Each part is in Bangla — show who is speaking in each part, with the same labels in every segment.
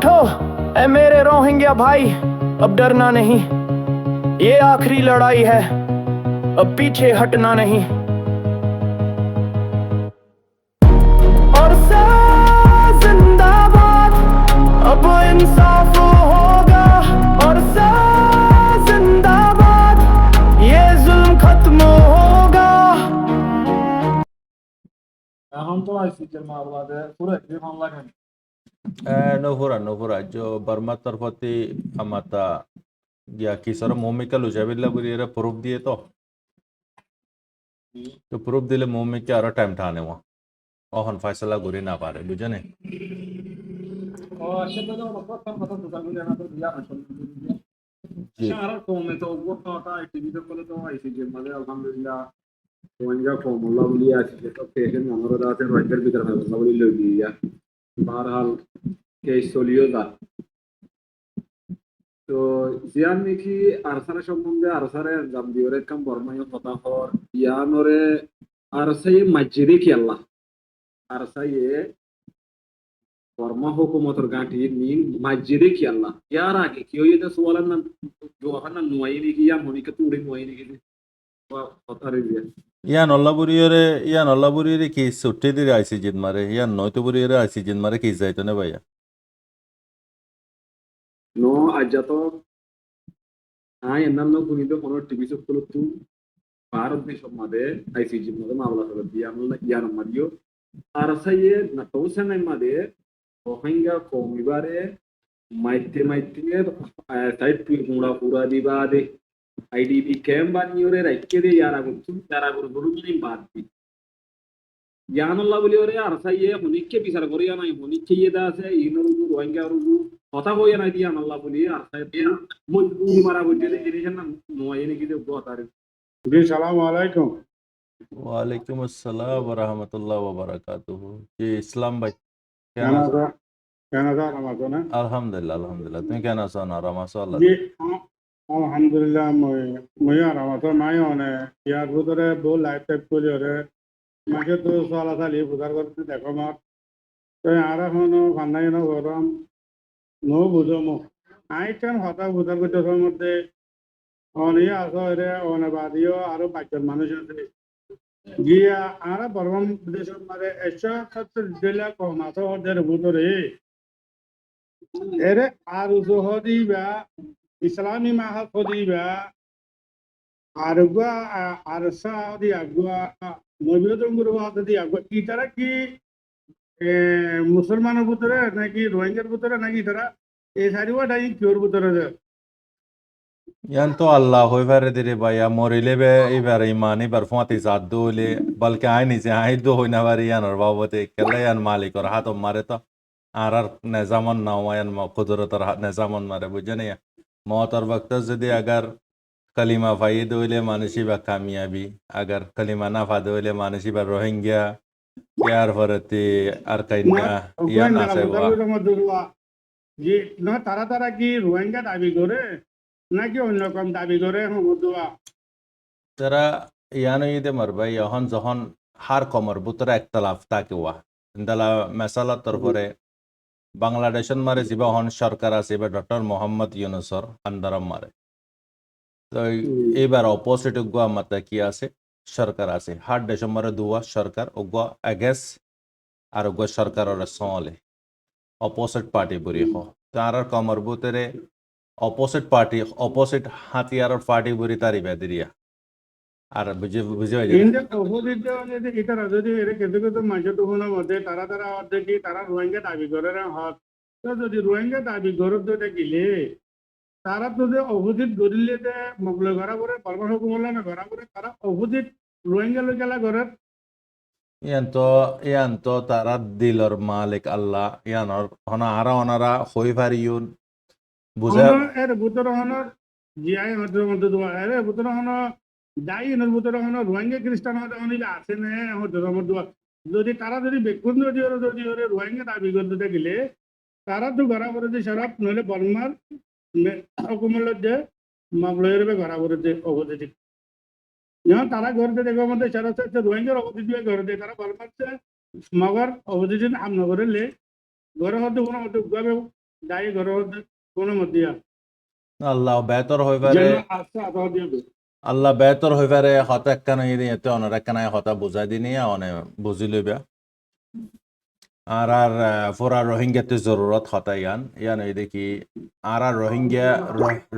Speaker 1: उठो ऐ मेरे रोहिंग्या भाई, अब डरना नहीं, ये आखिरी लड़ाई है, अब पीछे हटना नहीं। और जिंदाबाद, अब इंसाफ होगा, और जिंदाबाद, ये जुल्म खत्म होगा।
Speaker 2: এখন তো আইসিটির মামলাতে পুরো একটি মামলা কেন
Speaker 3: Novura jo Burma tarfati amata ya kisara momika lujabilla burira proof diye to proof dile momike aro time thane wa ohon faisala guri na pare bujane
Speaker 2: ও সেটা তো প্রথম কথা তো জানি না তো দিয়া না
Speaker 3: ji
Speaker 2: সারা কমে তো গোটাটা টিভিতে করে তো আইসিটির মানে আলহামদুলিল্লাহ রোহিঙ্গা ফর্মুলা বলি আছে তো পেশেন্ট আমরা দাতে রোহিঙ্গার ভিতরে ফর্মুলা বলি লগিয়া বারহাল কেস চলিও দা তো জিয়ান নাকি আরসারে সম্বন্ধে আরসারে জাম্বিয়রে কাম বর্মায় কথা হর ইয়ানরে আরসাই মসজিদে কি আল্লাহ আরসাই বর্মা হুকুমতর গাঁটি নিন মসজিদে কি আল্লাহ ইয়ার আগে কেউ এটা সোয়ালার না জোহার না নুয়াইনি কি ইয়ান হনিকে তুড়ে নুয়াইনি কি কথা রে
Speaker 3: yan olla burire ki sutte dire aisi jid mare yan noito burire aisi jid mare ki jaito ne bhaiya
Speaker 2: নো আজাত ఎన్నో కునితో కొనో టీవీ చెప్పులొత్తు భారతదేశం మాదే ఐసీజీ మాదే మామలా సగతి యానం మరియు అరసయ్యే నటోసంగై మాదే రోహింగ్యా కోమిబారే మైతే సైట్ పుడా పురా দিবাদে আইডিপি ক্যাম্প বানিয়ে রাখকে দে যারা গুরু গুরু বাদ ইয়ানুল্লাহ বলি ওরে আরসাইয়ে হনিককে বিচার করিয়া নাই হনিককে ইয়েদা আছে ইনর রোহিঙ্গা রুগু কথা কইয়া নাই দিয়া আল্লাহ বলি আরসাইয়ে মজবুরি মারা বুঝলে জিনিস না নয় নাকি যে কথা জি সালাম আলাইকুম
Speaker 3: ওয়ালাইকুম আসসালাম ওয়া রাহমাতুল্লাহি ওয়া বারাকাতুহু জি ইসলাম ভাই
Speaker 2: কেন আমাজন
Speaker 3: আলহামদুলিল্লাহ তুমি কেন আছো না রামাসো আল্লাহ
Speaker 2: জি আলহামদুলিল্লাহ মই আমাজন নাই অনে ইয়ার ভিতরে বহু লাইফ টাইপ করি ওরে মাকে তো চলাচালি বুঝার করতে দেখো মার তো আর এখনো ফান্দাই না গরম নো বুঝো মো আইটেন হতা বুঝার করতে মধ্যে অনে আসো রে অনে বাদিও আরো বাচ্চার মানুষ আছে গিয়া আর বর্মন বিদেশের মারে 170 কম আছে ওদের ভিতরে এরে আর উজহদিবা ইসলামী মাহাত হদিবা আর গুয়া আর সাদি আগুয়া নবীয়তম গুরু হাতে আগুয়া ইতারা কি মুসলমানের ভিতরে নাকি রোহিঙ্গার ভিতরে নাকি তারা এই সারিওয়া ডাই কিওর ভিতরে
Speaker 3: yan to Allah hoy fare dire bhaiya morile be ibar imani bar fati zaddu le balke aini se ai do hoy na bari yan or babote kella yan malik or hato mare to arar nizaman nawayan ma qudratar nizaman mare bujane motor waqt jodi agar kalima faid hole manushi ba kamiyabi agar kalima na fad hole manushi ba rohingya yar farati ar kaina yan ase wa
Speaker 2: যে না তারা কি রোহিঙ্গা দাবি করে নাকি অন্য রকম দাবি করে
Speaker 3: tara yano ide marbai yahon zohon har komar butra ektalaf takiwa indala mesala torpore বাংলাদেশন মারে জিবা হন সরকার আছে এবার ডক্টর মোহাম্মদ ইউনুসর আন্দারাম মারে তো এবার অপোজিট গুয়া মাতা কি আছে সরকার আছে হার দেশন মারে দুয়া সরকার ওগুয়া এগেস আর ওগুয়া সরকার ওরা সলে অপোজিট পার্টি বুড়ি হ তার কমর বুতরে অপোজিট পার্টি অপোজিট হাতিয়ার পার্টি বুড়ি তারি বেদিরিয়া আর বুঝে বুঝে
Speaker 2: এটা যদি এর কেঁদে কেঁদে মাঝে তখন মধ্যে তারা দেখি তারা রোহিঙ্গা দাবি করে হক তো যদি রোহিঙ্গা দাবি করে গেলে তারা তো যে অপোজিট গরিলে মোগলে ঘরা করে বর্মা হুকুমলা না ঘরা করে তারা অপোজিট রোহিঙ্গা লোক গেলা করে
Speaker 3: ইয়ান্ত তারা দিলর মালিক আল্লাহ ইয়ানর হনা আরা অনারা হই পারিউন বুঝা
Speaker 2: এর ভিতরে হনর জিআই মধ্যে দোয়া এর ভিতরে হনর দায়ী এর ভিতরে হনর রোহিঙ্গা খ্রিস্টান হনিলে আছে না মধ্যে দোয়া যদি তারা যদি বেকুন যদি রোহিঙ্গা দাবি করতে গেলে তারা তো ঘরা করে যে সরব নইলে বর্মার হুকুমত যে মামলার ঘরা করে যে অবধি যখন তারা ঘরতে দেখবো মধ্যে সারা রোহিঙ্গার অবধি দিয়ে ঘরে দেয় তারা বর্মার মগর অবধি আমনগরে লে ঘরে হতে কোনো মধ্যে
Speaker 4: দায়ী ঘৰত কোনো মতিয়া
Speaker 3: আল্লাহ বেহতর হয়ে পারে
Speaker 4: যেন আছে আদা দিবে
Speaker 3: আল্লাহ বেহতর হয়ে পারে হতা একখানা এতে অনেক একখানা হতা বুঝাই দিনি অনে বুঝি লইবা আর পুরা রোহিঙ্গাতে জরুরত হতা ইয়ান এই দেখি আর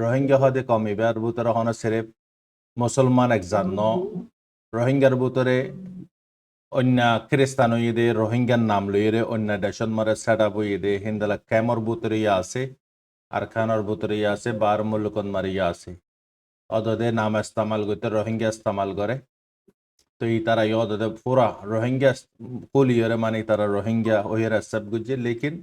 Speaker 3: রোহিঙ্গা হদে কমিবার ভিতরে হন সেরেপ মুসলমান একজন ন রোহিঙ্গার ভিতরে অন্য খ্রিস্টান ইদে রোহিঙ্গার নাম লইরে অন্য দেশন মারে সেট আপ ইদে হিন্দালা ক্যামর ভিতরে আছে আর খানোর ভিতরে আছে বার মুলুকন মারি আছে অদদে নাম ইস্তেমাল করতে রোহিঙ্গা ইস্তেমাল করে তো ই তারা অদদে পুরা রোহিঙ্গা কুলিয়রে মানে তারা রোহিঙ্গা ওহিরা সব গুজে লেকিন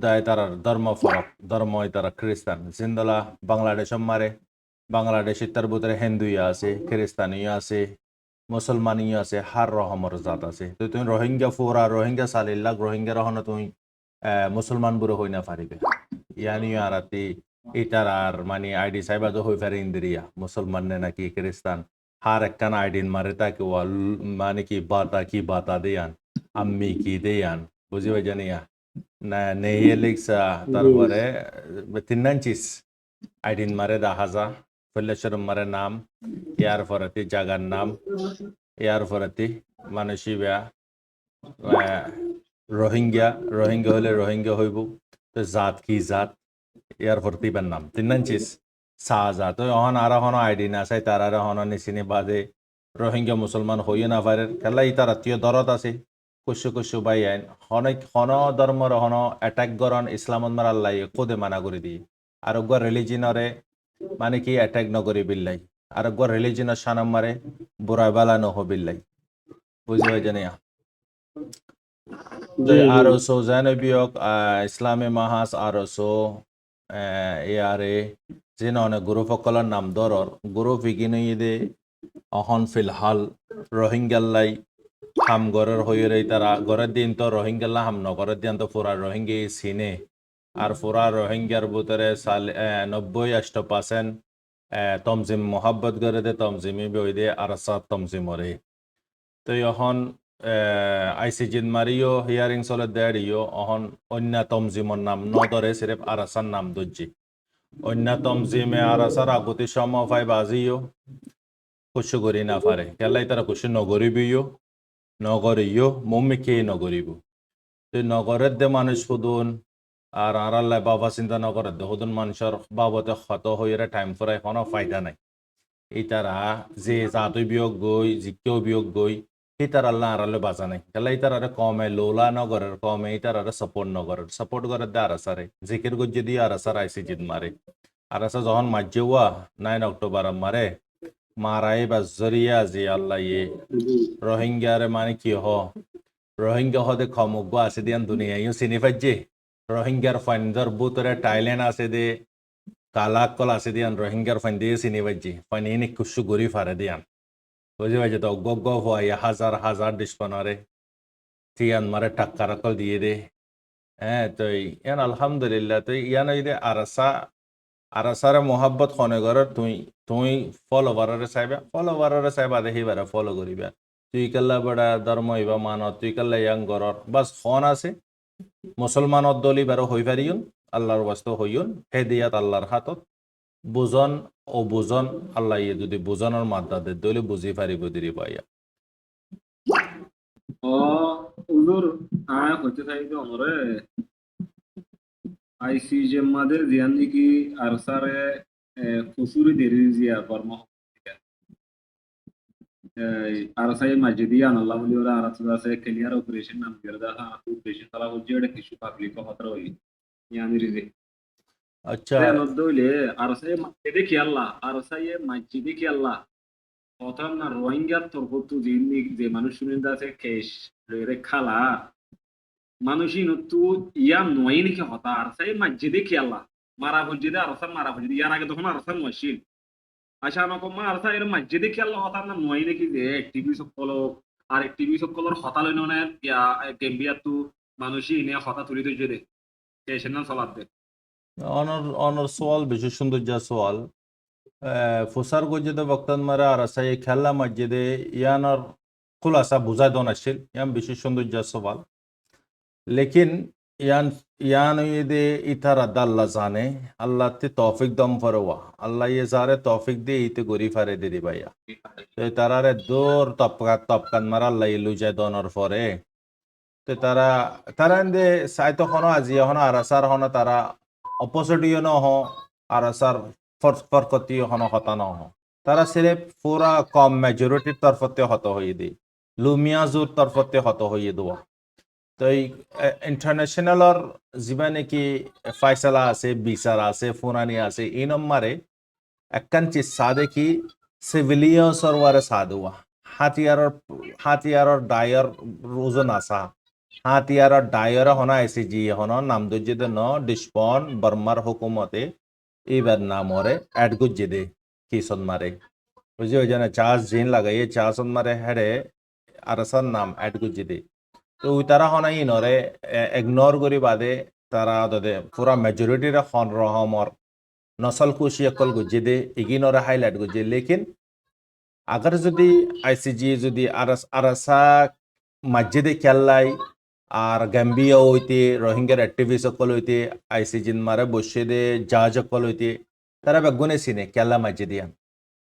Speaker 3: দায় তারা ধর্ম ফরক ধর্ম তারা খ্রিস্টান জিন্দলা বাংলাদেশ মারে বাংলাদেশে তার ভিতরে হিন্দুই আছে খ্রিস্টানিও আছে মুসলমানিও আছে হার রহমর জাত আছে তো তুমি রোহিঙ্গা ফুরা রোহিঙ্গা সালিল্লাহ রোহিঙ্গা রহন তুমি মুসলমান বুড়ো হই না পারিবে ইয়ানি আরাতি এটার আর মানে আইডি সাইবা তো হই পারে ইন্দ্রিয়া মুসলমান নে নাকি খ্রিস্টান হার একখান আইডিন মারে তাকে ওয়াল মানে কি বাতা দেয়ান আম্মি কি দেয়ান বুঝি ভাই জানিয়া না নেই লিখছা তারপরে তিনাঞ্চিস আইডিন মারে দাহাজা ফল্লেশ্বরম মারে নাম ইয়ার ফরাতি জাগার নাম ইয়ার ফরাতি মানসিবা রোহিঙ্গা রোহিঙ্গা হলে রোহিঙ্গা হইব তো জাত কি জাত ইয়ার ফরতিবার নাম তিনাঞ্চিস সা জাত অহন আর হন আইডি না চাই তার আর হন নিচিনি বাদে রোহিঙ্গা মুসলমান হইও না পারে খেলা ই তার আত্মীয় দরদ আছে কুসু বাই আইন হন ধর্মর হন অ্যাটাক গরন ইসলামত মার আল্লাহ কোদে মানা করে দিয়ে আর গর রিলিজিনরে মানে কি অ্যাটাক নগরী বিল্লাই আর গর রিলিজিনের সানাম মারে বুড়াই বালা নহ বিল্লাই বুঝতে জানিয়া আরো সো জানবিয়ক ইসলামী মাহাস আরো সো ইয়ারে যেন অনেক গুরুসকলের নাম ধরর গুরু ফিকিনে দে অহন ফিলহাল রোহিঙ্গাল্লাই হাম গরের হইরে তারা গরের দিন তো রোহিঙ্গাল্লা হাম নগরের দিন তো পুরা রোহিঙ্গা সিনে আর পুরা রোহিঙ্গার ভিতরে 90-80% তমজিম মোহাব্বত করে দে তমজিমি বই দে আর তমজিমরে তো এখন আইসিজিন মারিও হিয়ারিং চলে দেড়িও অহন অন্য তমজিমর নাম নদরে সিরেফ আরাসার নাম দজ্জি অন্য তমজিমে আরাসার আগতি সময় বাজিও খুশু করি না পারে কেলাই তারা খুশি নগরিও মম্মি কে নগরিব তো নগরের দে মানুষ হুদুন আর আল্লাহ বাবা চিন্তা নগরের দে হুদুন মানুষের বাবতে ক্ষত হইরে টাইম ফুরাই কোনো ফায়দা নাই এই তারা যে জাতই বিয়োগ গই জিকেও বিয়োগ গই তার আল্লাহ আড়ালে বাজা নাই তাহলে তার আরে কমে লোলা নগরের কমে তার আরে সাপোর্ট করে দে আর আসারে জিকের গজ্জে দিয়ে আর আসার আইসি জিদ মারে আর আসা যখন মাঝে 9 অক্টোবর মারে মারাই বা জরিয়া যে আল্লাহ রোহিঙ্গারে মানে কি রোহিঙ্গা হদে খমুগ আছে দিয়ান দুনিয়াইও চিনি পাইছে রোহিঙ্গার ফাইন্ডার বুতরে টাইল্যান্ড আছে দে কালাকল আছে দিয়ান রোহিঙ্গার ফাইন দিয়ে চিনি পাইছে ফাইন ইনি কুসু গরি ফারে দিয়ান বুঝে পাইছে তো গগ হওয়াই হাজার ডিসপনারে তিয়ান মারে টাক্কারাকল দিয়ে দে হ্যাঁ তো ইয়ান আলহামদুলিল্লাহ তো ইয়ান ওই দে আরাসারে মোহাব্বত খনে ঘরের তুই ফলোভারে চাইবা দেখি বারে ফলো করিবা তুই কাল্লা বড়া ধর্ম হইবা মানত তুই কাল্লা ইয়াং ঘরর বাস খন আছে মুসলমানত দলি বারো হই পারিয়ন আল্লাহর বাস্তব হইয়ন হেদিয়াত আল্লাহর হাতত বুজন ও বুজন আল্লাহ যদি বুজনের মাদ্দাদের দলি বুঝি পারিব দিরি পাইয়া
Speaker 2: উজুর আয় হইতে চাইতে অনরে আইসিজে মাদের জিয়ান কি আর সারে কুসুরি দেরি জিয়া কর্ম আর সাই মসজিদ ইয়ান আল্লাহ বলি ওরা আর আছে ক্লিয়ার অপারেশন নাম করে দেখা অপারেশন তালা হচ্ছে এটা কিছু পাবলিক খতরা হই ইয়ানি রিজে
Speaker 3: আচ্ছা
Speaker 2: নদইলে আর সাই মসজিদে কি আল্লাহ আর সাই মসজিদে কি আল্লাহ কথা না রোহিঙ্গার তরফত যে মানুষ শুনেন আছে কেশ রে খালা মানুষই নতু ইয়া নয় নাকি হতা আর সাই মসজিদে কি আল্লাহ মারা মসজিদে আর সার মারা মসজিদে ইয়ার আগে তখন আর সার মসজিদ আচ্ছা আমাকে মা আর সার মসজিদে কি আল্লাহ হতা না নয় নাকি যে টিভি সকল আর টিভি সকলের হতা লইন না ইয়া টেম্বিয়া তু মানুষই নে হতা তুলি তুই দে কেশের না চলাত দে
Speaker 3: অনর সোয়াল বেশি সুন্দর যা সোয়াল ফুসার গজ্জেদে বক্তান মারা আর সাই খেলা মসজিদে ইয়ানর খুলাসা বুঝাই দন আসছিল ইয়াম বেশি সুন্দর যা সোয়াল লেকিন ইয়ান ইয়ান ইদে ইতারা দাল্লা জানে আল্লাহ তে তৌফিক দম ফরওয়া আল্লাহ ইয়ে জারে তৌফিক দে ইতে গরি ফারে দিদি ভাইয়া তো তারারে দূর তপকান মারা আল্লাহ ইলু যায় দনর ফরে তো তারা এন্দে সাইতো হনো আজি হনো আরাসার হনো তারা অপোজিট ইয়ে ন হ আরাসার ফরকতি হনো হতা ন হ তারা সিরে পুরা কম মেজরিটির তরফতে হত হয়ে দি লুমিয়াজুর তরফতে হত হয়ে দেওয়া তো এই ইন্টারন্যাশনালর যিবা নেকি ফাইসালা আছে বিচার আছে ফুরানি আছে এই নম্বরে একখান চিজ সাদে কি সিভিলিয়ানসর ওয়ারে সাদুয়া হাতিয়ারর ডায়র ওজন আসা হাতিয়ারর ডায়র হনা এসে জি হন নাম দজ্জিদে ন ডিসপন বর্মার হুকুমতে এইবার নামরে অ্যাড গুজ্জে দে কিসন মারে বুঝি ওই জন্য চাষ জিন লাগাইয়ে চাষন মারে হেডে আরসার নাম অ্যাড গুজ্জে দে তো ওই তারা হনা ইনরে ইগনোর করি বাদে তারা দে পুরা মেজরিটির হন রহমর নসল কুশি অকল গুজ্জে দে ইগিনরে হাইলাইট গুজ্জে লেকিন আগার যদি আইসিজি যদি আরসা মসজিদে খেললাই আর গাম্বিয়া হইতে রোহিঙ্গার অ্যাক্টিভিস্ট সকল হইতে আইসিজিন মারে বসে দে জাহাজ সকল হইতে তারা বেগুনে সিনে কেলা মসজিদিয়ান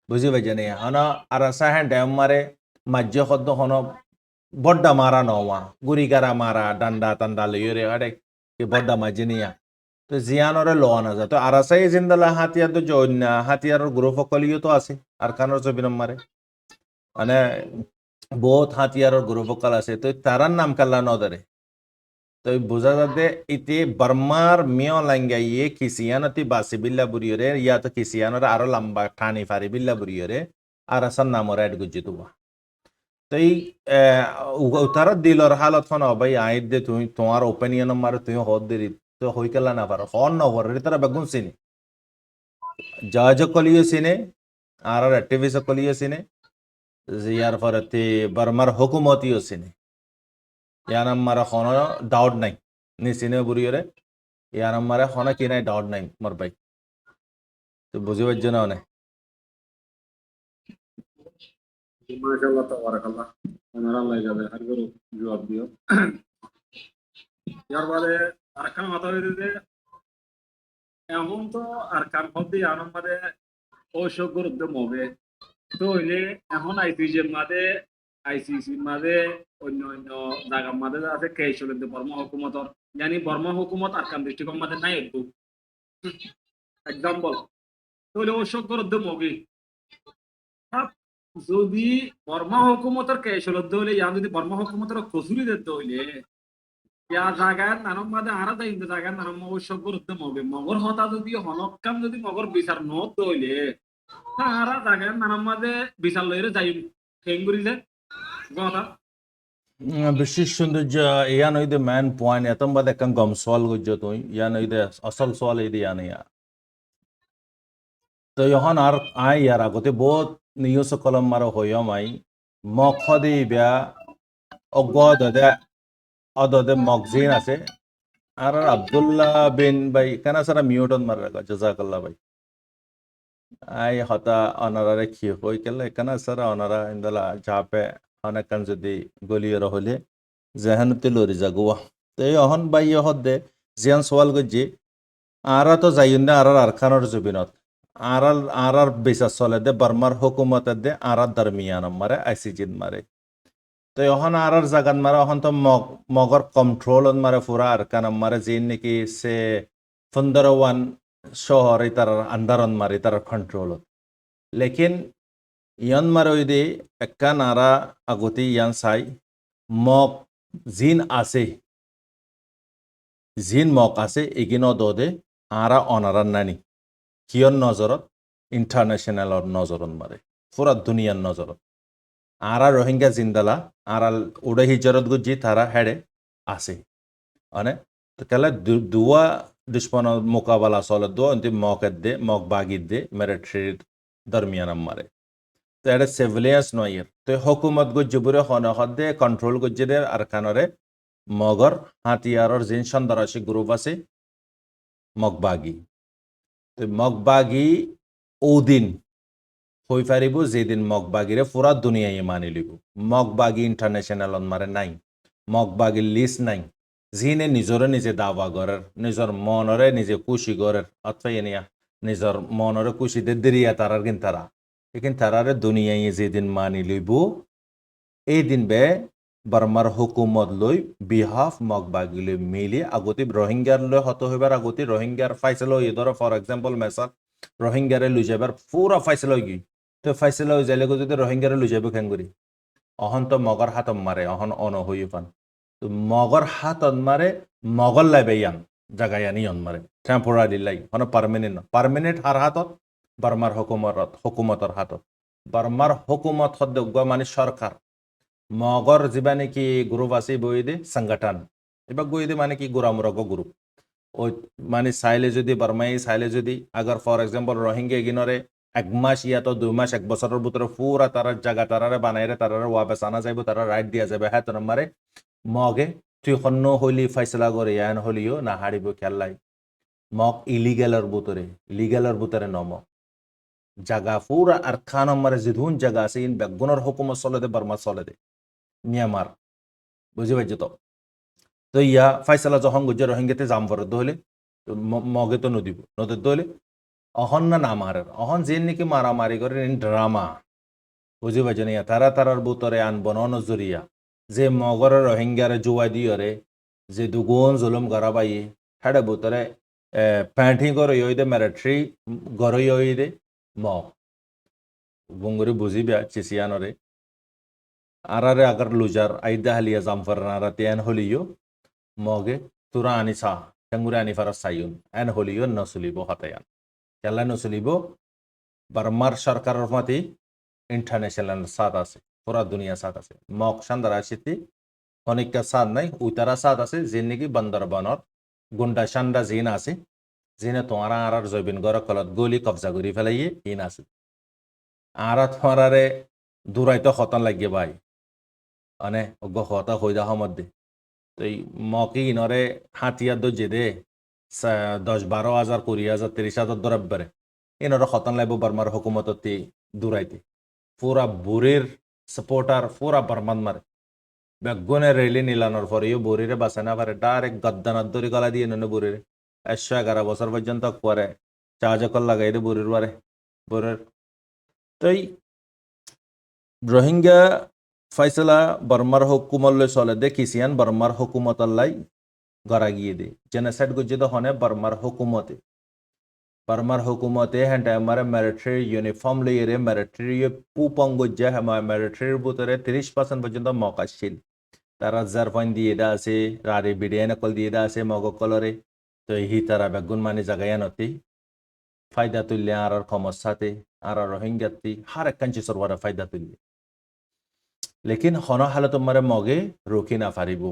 Speaker 3: বুঝি পাইছে নি হন আরসা হ্যাঁ ড্যাম মারে মজ্জ শব্দ হন বড্ডা মারা নওয়া গুড়িগারা মারা ডান্ডা টান্ডা লইরে আরে কি বড্ডা মসজিদিয়া তো জিয়ানরে লোয়া না যায় তো আরাসাই জিন্দালা হাতিয়ার তো জন্য হাতিয়ারের গ্রুপ সকলিও তো আছে আর কানোর ছবি নম্বরে মানে বহুত হাতিয়ারের গ্রুপ সকল আছে তো তারার নাম কাল্লা নদরে তো বোঝা যাতে ইতি বর্মার মিয় লাঙ্গা ইয়ে কিসিয়ানতি বাসি বিল্লা বুড়িয়রে ইয়া তো কিসিয়ানরে আরো লম্বা ঠানি ফারি বিল্লা বুড়িয়রে আরাসার নামরে অ্যাড গুজি তুবা তো এই উতারত দিলর হালত ফোন ভাই আইত দে তুমি তোমার ওপিনিয়ন মারে তুমি হদ দেরি তো হই কেলা না পারো হন নগর তারা বেগুন সিনে জাহাজ কলিও সিনে আর অ্যাক্টিভিস্ট কলিও সিনে ইয়ার ফরতে বর্মার হুকুমতিও সিনে ইয়ার আমার হন ডাউট নাই নি সিনে বুড়িয়রে ইয়ার আমার হন কি নাই ডাউট নাই মোর ভাই তো বুঝিবার জন্য অনেক
Speaker 2: মাশাআল্লাহ তাবারাকাল্লাহ ওনারা আল্লাহ যাবে আর গরু জবাব দিও ইয়ার বাদে আরকান মাথা হইতে এমন তো আরকান হদ্দি আনম মাদে ওসব গুরুত্ব মবে তো হইলে এখন আইসিজির মাদে আইসিসির মাদে অন্য অন্য জায়গার মাদে আছে কেশলের বর্মা হুকুমতর জানি বর্মা হুকুমত আরকান দৃষ্টিকোণ মাদে নাই একটু এক্সাম্পল তো হইলে ওসব গুরুত্ব মগে যদি বর্মা হুকুমতের কেশলত হইলে ইয়া যদি বর্মা হুকুমতের কসুরি দিতে হইলে ইয়া জায়গায় নানম মাদে আরা দেয় জায়গায় নানম ওসব গুরুত্ব মগে মগর হতা যদি হনকাম যদি মগর বিচার নত হইলে আরা জায়গায় নানম মাদে বিচার লইরে যাই খেঙ্গুরিলে কথা
Speaker 3: বিশেষ সৌন্দর্য ইয়ান হইতে মেন পয়েন্ট এতম বাদ একখান গম সওয়াল গুজ্জ তুই ইয়ান হইতে আসল সওয়াল হইতে ইয়ান ইয়া তো এখন আর আই ইয়ার আগতে বহুত নিউজ কলম মারো হইম আই মক হদে বিয়া অজ্ঞ অদে মকজিন আছে আর আব্দুল্লাহ বিন ভাই কেন সারা মিউটন মার রাখা জাজাকাল্লাহ ভাই আই হতা অনারারে খি হই কেলে কেন সারা অনারা ইন্দালা চাপে অনেকখান যদি গলিয়ে রহলে জেহানতে লরি জাগুয়া তো এখন ভাই হদে জিয়ান সওয়াল গজি আরা তো যাইন না আর খানোর জুবিনত আর বিচার চলে দে বর্মার হুকুমত দে আর দরমিয়ান মারে আইসিজিন মারে তো এখন আর জাগাত মারে এখন তো মগর কন্ট্রোল মারে পুরা আর কান মারে যে নাকি সে 15 শহর তার আন্দারন মারে তার কন্ট্রোল লেকিন ইয়ান মারে ওই দে একখান আরা আগতে ইয়ান চাই মগ জিন আছে জিন মগ আছে এগিন দে আরা অনারান নানি কিয়র নজরত ইন্টারন্যাশনালর নজরত মারে পুরা দুনিয়ার নজরত আরা রোহিঙ্গা জিন্দালা আরা উড়ে হিজরত গুজি তারা হেডে আছে মানে কেলে দুয়া দুশ্মন মোকাবেলা চলে দো অন্তি মকের দে মক বাগির দে মিলিটারির দরমিয়ান মারে তো এটা সিভিলিয়ান্স নয় তো হুকুমত গুজি বুড়ে হনহদ দে কন্ট্রোল গুজি দে আর কানরে মগর হাতিয়ারর জিন সন্দারাসী গ্রুপ আছে মকবাগি তো মকবাগি ওদিন হই পারিব যেদিন মকবাগিরে পুরা দুনিয়ায় মানি লিব মকবাগি ইন্টারন্যাশনাল মারে নাই মকবাগির লিস্ট নাই যিনে নিজৰে নিজে দাবা করার নিজের মনরে নিজে খুশি করার অথবা এনিয়া নিজের মনরে খুশিতে দেরিয়া তারার কিন তারা এখান তারারে দুনিয়ায় যেদিন মানি লইব এই দিন বে বার্মার হুকুমত লই বিহাফ মগবাগিলে মিলি আগতে রোহিঙ্গার লই হত হইবার আগতে রোহিঙ্গার ফাইসল হই ধরো ফর এক্সাম্পল মেসার রোহিঙ্গারে লই যাবার পুরা ফাইসল হই গই তো ফাইসল হই যাইলে যদি রোহিঙ্গারে লই যাব কেন করি অহন তো মগর হাতম মারে অহন অন হই পান তো মগর হাতন মারে মগল লাইবে ইয়ান জাগায়ানি অন মারে টেম্পোরারি লাই হন পার্মানেন্ট হার হাতত বার্মার হুকুমতর হাতত বার্মার হুকুমত হদ্দ মানে সরকার মগর যিবা নেকি গ্রুপ আছে বই দে সংগঠন এবার বই দে মানে কি গোরামরগ গ্রুপ ওই মানে চাইলে যদি বার্মাই চাইলে যদি আগর ফর এক্সাম্পল রোহিঙ্গা গিনরে 1 মাস ইয়াতো 2 মাস 1 বছরের ভিতরে পুরা তারা জায়গা তারারে বানাইরে তারারে ওয়াবেস আনা যাইব তারা রাইট দিয়া যাবে হ্যাঁ তোর মারে মগে তুই খন্ন হইলি ফাইসলা করে ইয়ান হলিও না হারিব খেললাই মগ ইলিগালের ভিতরে নম জায়গা পুরা আর খান মারে জিধুন জায়গা আছে ইন বেগুনের হুকুমত চলে দে বার্মা চলে দে মিয়ানমার বুঝি পাইছো তো ইয়া ফাইসলা যখন গুজে রোহিঙ্গাতে জাম ফরত হলে মগে তো নদীব নদীর দলে অহন না মারের অহন যে নাকি মারামারি করে ড্রামা বুঝি পাইছো না তারা তারার বুতরে আনবন নজরিয়া যে মগরের রোহিঙ্গারে জুয়া দিয়রে যে দুগুণ জুলুম করা পাই হেডে বুতরে প্যান্টি করে দে মিলিটারি গড়ই দে মগ বুঙ্গুরি বুঝিবা চিসিয়ানরে আরারে আগার লুজার আইদা হালিয়া জামফার আরা তেন হলিও মগে তুরা আনিসা টেঙ্গুরে আনিফার সাইন এন হলিও নসুলিব হাতায়ান কেলা নসুলিব বার্মার সরকারের মতে ইন্টারন্যাশনাল সাথ আছে পুরা দুনিয়া সাথ আছে মগ সান্দারা সিটি অনেকটা সাথ নাই উইতারা সাথ আছে যে নাকি বান্দরবানর গুন্ডা সান্ডা জিন আছে জিনে তোমারা আরার জৈবিন গড় কলত গলি কবজা করি ফেলাইয়ে ইন আছে আরা তোমারারে দূরাইতে খতন লাগিয়ে ভাই মানে অজ্ঞ হতা হইদা মধ্যে তো এই মকি ইনরে হাতিয়ার দো যে দে 10-12 হাজার 20,000 30,000 দরাব্বারে ইনরে খতন লাগবো বার্মার হুকুমততে দূরাইতে পুরা বুড়ির সাপোর্টার পুরা বার্মান মারে বেগুনে রেলি নিলানোর পরে বুড়িরে বাঁচে না পারে ডাইরেক্ট গদ্দানার দড়ি গলা দিয়ে নেনে বুড়িরে 111 বছর পর্যন্ত করে চার্জকল লাগাই দে বুড়ির বারে বুড়ির তাই রোহিঙ্গা ফাইসলা বার্মার হুকুমল্লে চলে দে কিসিয়ান বার্মার হুকুমতাল্লাই গড়া গিয়ে দে জেনোসাইড গুজিত হনে বার্মার হুকুমতে হ্যান্ড আমার মিলিটারি ইউনিফর্ম লইয়ে মিলিটারি পুপং গুজা মিলিটারির ভিতরে 30% পর্যন্ত মক আসছিল তারা জারফাইন দিয়ে দা আছে রারে বিডিয়ান কল দিয়ে দা আছে মগ কলরে তো হি তারা বেগুন মানে জাগায় নতি ফায়দা তুললে আর সমস্যাতে আর রোহিঙ্গাতি হার এক কাঞ্চি সরবরাহ ফায়দা তুললে लेकिन हन हालत मारे मगे रोकी ना पारिब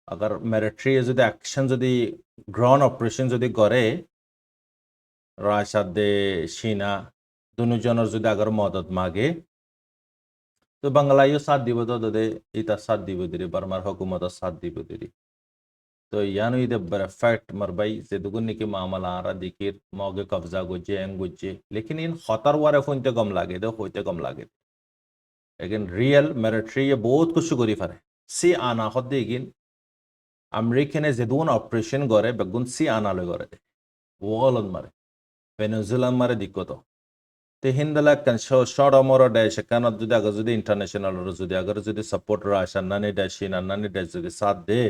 Speaker 3: अगर मिलिटारी যদি অ্যাকশন যদি গ্রাউন্ড অপারেশন যদি করে রাশিয়া দে চীনা দুজনের যদি আগর মদত মাগে তো বাংলাদেশও সাথ দিব তো দে এটা সাথ দিব দিরে বার্মার হুকুমত সাথ দিব দিরে তো ইয়ানো ইদে ফ্যাক্ট মারবাই যে দুগুন নাকি মামলা আরা দিকির মগে কবজা গজে এং গজে लेकिन इन खतर वारे ফোনতে কম লাগে দে হইতে কম লাগে लेकिन रियल मिलिट्री ये बहुत कुछ करी फारे सी आना खुद देगिन अमेरिका ने जेदून ऑपरेशन करे बेगुन सी आना ले करे वॉलन मारे वेनेजुएला मारे दिक्कत ते हिंदला कन शॉर्ट अमर देश कान जुदि अगर जुदि इंटरनेशनल जुदि अगर जुदि सपोर्ट राशा नानी देश जुदि साथ दे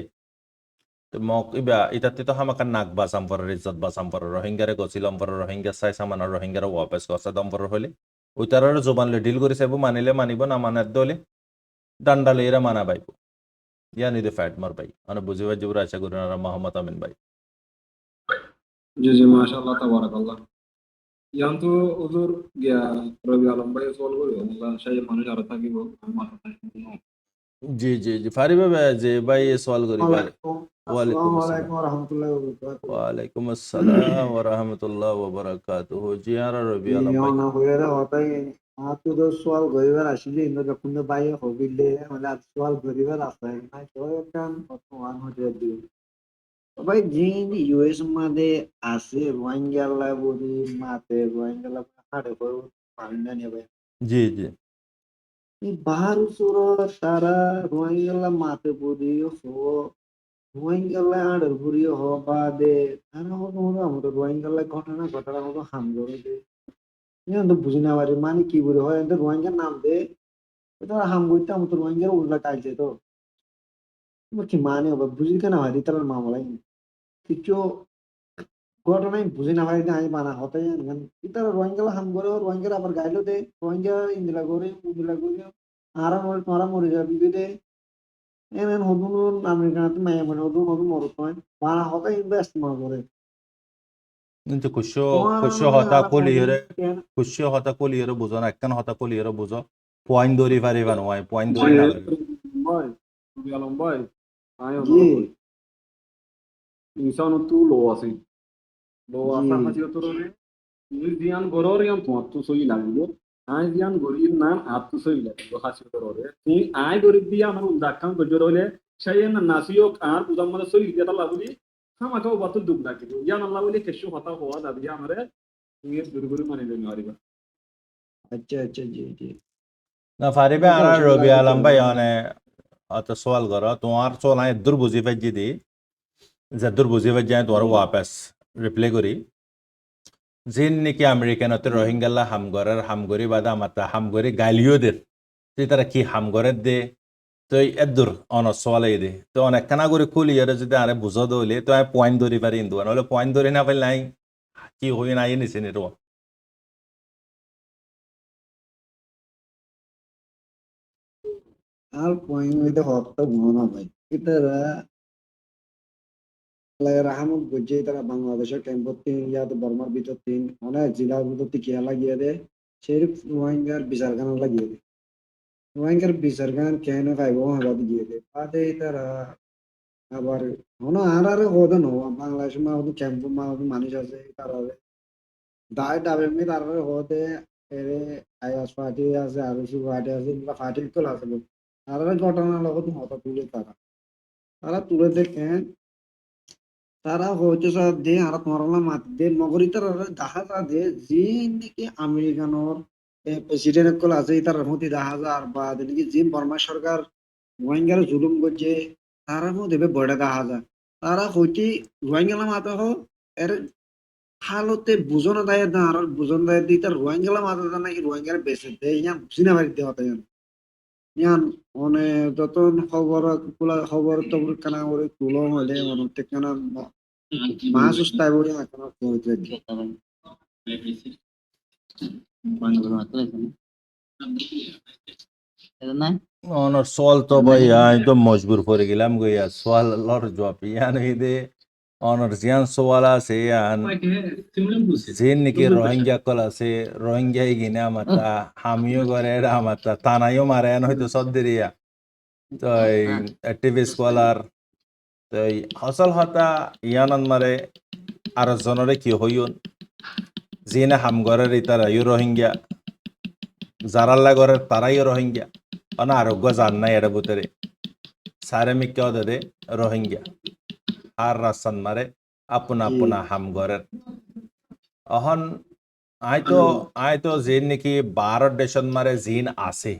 Speaker 3: तो मक इबा इताते तो हम कान नाक बासाम पर इज्जत बासाम पर रोहिंग्या रे गसिलम पर रोहिंग्या साइ सामान रोहिंग्या रे वापस गसा दम पर होले উতারার জবানলে ডিল করে চাইব মানিলে মানিব না মানার দলে ডান্ডালে এরা মানা পাইব ইয়া নিদে ফ্যাট মার ভাই মানে বুঝিবার জুর আশা করি না মোহাম্মদ আমিন ভাই
Speaker 2: জি জি মাশাআল্লাহ তাবারাকাল্লাহ ইয়ান তো হুজুর গিয়া রবি আলম ভাই সওয়াল করি আল্লাহ সেই মানুষ আর থাকিব আমার
Speaker 3: জি জি জি ফারিবে ভাই যে ভাই সওয়াল করি ভাই
Speaker 4: আসসালামু আলাইকুম ওয়া রাহমাতুল্লাহি ওয়া বারাকাতুহু
Speaker 3: ওয়ালাইকুম আসসালাম ওয়া রাহমাতুল্লাহি ওয়া বারাকাতুহু জি আর রবি আলম ভাই
Speaker 4: না হইরা হতাই আপনি তো সওয়াল করিবার আসলে ইন্দো যখন ভাই হবিলে মানে আজ সওয়াল করিবার আছে না তো কাম ওয়ান হতে দিই ভাই জিন ইউএস मध्ये আছে রোহিঙ্গালা বলি মাতে রোহিঙ্গালা হাড়ে পড়ো পান্ডা নে ভাই
Speaker 3: জি জি
Speaker 4: এই বাহার সুর সারা রোহিঙ্গালা মাতে বলি হো রোহিঙ্গালা আড়ের বুড়িও হ বা দে আর হতো হতো আমাদের রোহিঙ্গালা ঘটনা ঘটনা হতো হাম করে দে তো বুঝি না পারি মানে কি করে হয় এদের রোহিঙ্গার নাম দে এটা হাম করতে আমাদের রোহিঙ্গার উল্লা টাইছে তো তোমার কি মানে হবে বুঝি কেন হয় তার মামলাই কিছু ঘটনাই বুঝি না পারি আমি মানা হতে এটা রোহিঙ্গালা হাম করে রোহিঙ্গার আবার গাইলো দে রোহিঙ্গা ইন্দিলা করে আর তোরা মরে যাবি দে এমন হদুন আমেরিকাতে মায়া মানে হদুন হদুন মরত নয় মানা হতে ইনভেস্ট মনে করে
Speaker 3: কিন্তু
Speaker 4: তোমার
Speaker 3: খুশি
Speaker 4: মানে
Speaker 3: হতা
Speaker 4: আলাপ
Speaker 3: কলিয়রে
Speaker 4: কেন
Speaker 3: খুশি হতা কলিয়রে বুঝো না একখান হতা কলিয়রে বুঝো পয়েন্ট ধরি পারিবা নয় পয়েন্ট ধরি না পারিবা
Speaker 2: ভাই রবি আলম ভাই আয়
Speaker 4: জি
Speaker 2: অনুরোধ করি ইনসান তো লো
Speaker 4: জি
Speaker 2: আসা হাসি তোরে তুই জিয়ান গরর ইয়ান তোমার তো সই লাগলো আই জিয়ান গরির নাম আর তো সই লাগলো হাসি তোরে তুই আই গরিব দিয়া আমার উদাক্কান গজর হইলে সেই না নাসিও আর বুঝাম মানে সই দিয়া লাগুলি আমাকেও বাতুল দুঃখ ডাকিল ইয়ান আল্লাহ বলি কেশু হতা হওয়া দাবি আমারে তুই দুর্গুরি মানে দেন হারিবা
Speaker 4: আচ্ছা আচ্ছা জি জি
Speaker 3: না পারিবে
Speaker 4: ওকে
Speaker 3: আর
Speaker 4: অসুবিধা
Speaker 3: রবি
Speaker 4: কিছু
Speaker 3: আলম ভাই
Speaker 4: নেই
Speaker 3: মানে অত সওয়াল করো তোমার চল আই দূর বুঝি পাই যদি যে দূর বুঝি পাই যায় তোমার
Speaker 4: জি
Speaker 3: ওয়াপাস রিপ্লাই করি জিন নাকি আমেরিকানতে
Speaker 4: জি
Speaker 3: রোহিঙ্গাল্লা হামগরের হামগরি বাদা মাতা হামগরি গালিওদের তুই তারা কি হামগরের দে তো এদুর অনর সওয়ালাই দে তো অনেক খানা করে খুলি আর যদি আরে বুঝো দইলে তো আমি পয়েন্ট ধরি পারি ইন্দু নহলে পয়েন্ট ধরি না পারলে নাই কি হই নাই নিছে নি রো
Speaker 4: আর পয়েন্ট হইতে হত্যা গুণ ভাই এটারা রাহামত বুঝে তারা বাংলাদেশের ক্যাম্পত তিন ইয়াতে বর্মার ভিতর তিন অনেক জেলার ভিতর টিকিয়া লাগিয়ে দে সেই রোহিঙ্গার বিচারখানা লাগিয়ে দে রোহিঙ্গার বিচারখান কেন খাইব হাবাদ গিয়ে দে বাদে তারা আবার আর হতো ন বাংলাদেশ মা হতো ক্যাম্প মা হতো মানুষ আছে তারা দায় ডাবে মি তারা হতে এরে আইএস পার্টি আছে আর সি পার্টি আছে এগুলা পার্টি তো আসলো তারা ঘটনা লগত হতো তুলে তারা তারা তুলে দেখেন তারা হইতে দে আর তোমার মাত দে নগরী তারা দেখা যা দে যে নাকি আমেরিকানোর প্রেসিডেন্ট কল আছে তার মধ্যে দেখা যায় আর বা নাকি যে বর্মা সরকার রোহিঙ্গার জুলুম করছে তারা মধ্যে বড় দেখা যায় তারা হইতে রোহিঙ্গালা মাথা হোক এর হালতে বুঝন দায় না আর বুঝন দায় দিই তার রোহিঙ্গালা মাথা দেয় নাকি রোহিঙ্গার বেঁচে দেয় ইয়ান বুঝি না পারি দেওয়া তাই ইয়ান মানে যত খবর তো কানা করে তুলো হলে মানে কেনা মাসুস তাই বলে এখন হইতে
Speaker 3: অনর সওয়াল তো ভাই আমি তো মজবুর করে গেলাম গইয়া সওয়াল লর জবাব ইয়ান হইদে অনর জিয়ান সওয়াল আছে ইয়ান জিন নাকি রোহিঙ্গা কল আছে রোহিঙ্গা গিনা মাতা হামিও করে মাতা তানাইও মারে হয়তো সদ্দেরিয়া তো টিভি স্কলার তো হসল হতা ইয়ানন মারে আর জনরে কি হইন জিনে হামগরের ইতারাইও রোহিঙ্গা যারাল্লা গরের তারাইও রোহিঙ্গা অনা আরোগ্য জান নাই এর ভিতরে সারে মিকে দে রোহিঙ্গা আর রাসান মারে আপনা
Speaker 4: জি
Speaker 3: আপনা হামগরের অহন আই তো জিন নাকি 12 দেশন মারে জিন আছে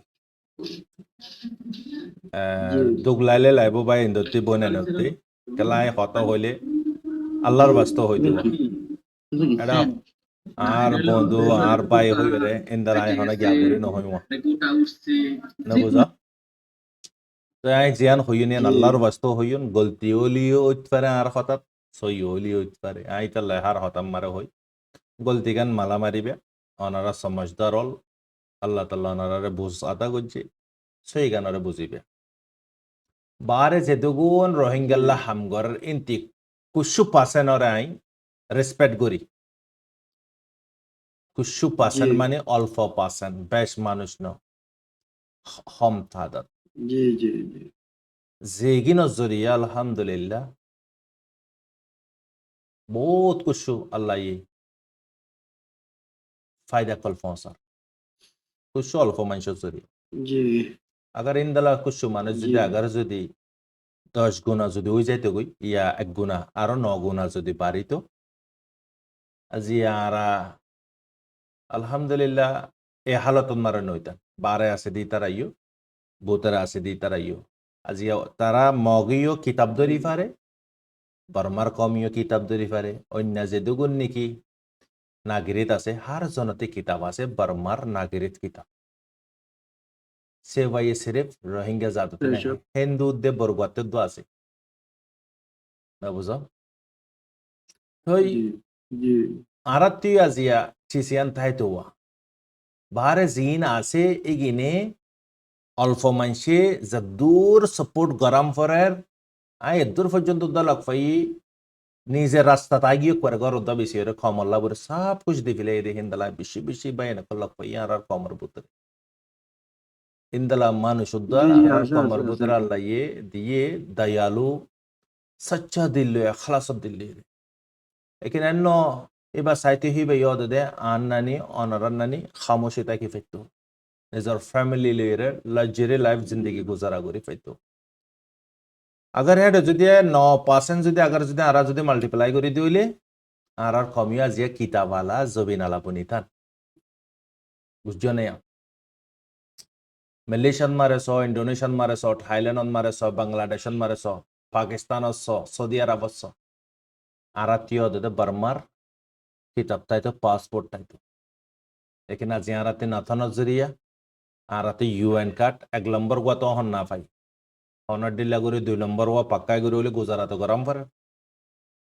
Speaker 4: জি
Speaker 3: দুগলাইলে লাইব বাই ইন্দতি বনে নতি কেলাই হত হইলে আল্লাহর বাস্ত হই দিব এটা আর বন্ধু আর বাই হই রে ইন্দার আই হনা গিয়া করি নহইমা না বুঝা তো আই জিয়ান হইনি
Speaker 4: জি
Speaker 3: আল্লাহর বাস্ত হইন গলতি ওলিও উৎপারে আর হঠাৎ সই ওলিও উৎপারে আই তা লেহার হতাম মারে হই গলতি গান মালা মারিবে অনারা সমঝদার হল আল্লাহ তাল্লাহ অনারে বুঝ আদা করছে সেই গানরে বুঝিবে বারে যেদুগুন রোহিঙ্গাল্লা হামগরের ইন্তি কুসু পার্সেন্টরে আই রেসপেক্ট করি কুসু
Speaker 4: জি
Speaker 3: পার্সেন্ট মানে অল্প পার্সেন্ট বেশ মানুষ ন হম থাদাত
Speaker 4: জি জি জি
Speaker 3: যেগিন জরিয়া আলহামদুলিল্লাহ বহুত কুসু আল্লাহ ফায়দা কল পৌঁছার কুসু অল্প মানুষের জরিয়া
Speaker 4: জি
Speaker 3: আগার ইন্দালা কুসু মানুষ
Speaker 4: জি
Speaker 3: যদি আগার যদি 10 গুণা যদি ওই যাইতে গই ইয়া 1 গুণা আরো 9 গুণা যদি বাড়িত আজি আরা আলহামদুলিল্লাহ এ হালত মারে নইতা বারে আছে দি তারাইও বোতারা আছে দি তারাইও আজি তারা মগীয় কিতাব ধরি পারে বর্মার কমিও কিতাব ধরি পারে অন্য যে দুগুণ নেকি নাগরিক আছে হার জনতে কিতাব আছে বর্মার নাগরিক কিতাব সে ভাইয়ে সিরেফ রোহিঙ্গা জাততে নাই
Speaker 2: Sure.
Speaker 3: হিন্দু দে বরগতে দো আছে না বুঝো তো
Speaker 2: জি জি
Speaker 3: আরাত্তি আজিয়া চিসিয়ান তাইতোয়া বাহারে জিন আছে এগিনে অল্প মানসে যদূর সাপোর্ট গরম ফরের আয় দূর পর্যন্ত দলক ফাই নিজের রাস্তা তাগিয়ে করে গর উদ্দা বেশি হরে কমল্লা বলে সব কুছ দি ফেলে এদের হিন্দালা বেশি বেশি বাইনা করলক ফাই আর কমর বুতরে হিন্দালা মানুষ উদ্দা
Speaker 2: জি,
Speaker 3: আর
Speaker 2: আছে,
Speaker 3: কমর
Speaker 2: আছে,
Speaker 3: বুতরে
Speaker 2: আছে।
Speaker 3: আল্লাহ দিয়ে দয়ালু সচ্চা দিল খালাস দিল लेकिन अन्नो इबा साइते ही बे याद दे आन्नानी ऑनरन्नानी खामोशी ताकि फेतो निजर फैमिली लेरे लग्जरी लाइफ जिंदगी गुजारा करी फेतो अगर हेड যদি 9% যদি अगर যদি আরা যদি মাল্টিপ্লাই করে দিইলে আর কমিয়া যে কিতাবালা জবিনালা বনিতান বুঝছো না মালয়েশিয়ান মারেছো ইন্দোনেশিয়ান মারেছো থাইল্যান্ড মারেছো বাংলাদেশন মারেছো পাকিস্তান সৌদি আরব আরাতীয় দে বর্মার কিতাব তাইতো পাসপোর্ট তাইতো लेकिन आज यहाँ राते नाथा नजरिया आराते यूएन कार्ड एक नंबर हुआ तो हन ना पाई हनर डिल्ला गुरी 2 नंबर हुआ पक्का गुरी बोले गुजारा तो गरम पर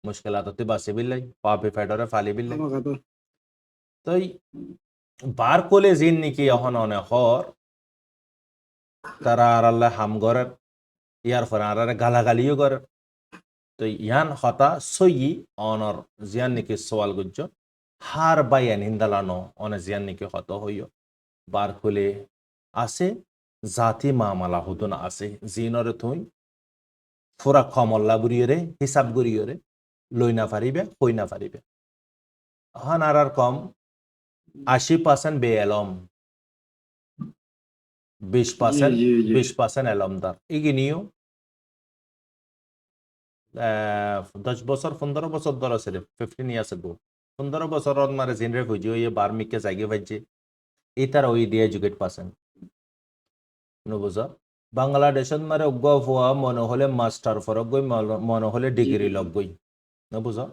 Speaker 3: मुश्किल तो बासे बिल्लाई पापे फेडरे फाली बिल्लाई
Speaker 2: আমার কথা
Speaker 3: तो बार कोले जिन निकी हन होने हर तारा आराल्ला हम गरे यार फरारे गालागालियो गरे तो यान हता सोई ऑनर जियान निकी सवाल गुज्जो हार बायान हिंदालानो অনে জিয়ান নিকে হত হইও বার খুলে আছে জাতি মামালা হুদন আছে জিনরে তুই ফুরা কমল্লা বুড়িয়ে হিসাব গুড়িয়ে লই না পারিবে কই না পারিবে হন আর কম 80% বে এলম 20%
Speaker 2: জি, জি, জি।
Speaker 3: 20% এলমদার ইগিনিও 10 বছর 15 বছর ধরে আছে 15 ইয়ার্স আগো 15 বছরত মারে জিনরে খুঁজি ওই বার্মিকে জাগি ভাইছে এটার ওই দিয়ে এডুকেট পাসেন নবুঝা বাংলাদেশত মারে অজ্ঞ হওয়া মনে হলে মাস্টার ফরক গই মনে হলে ডিগ্রি লগ গই নবুঝা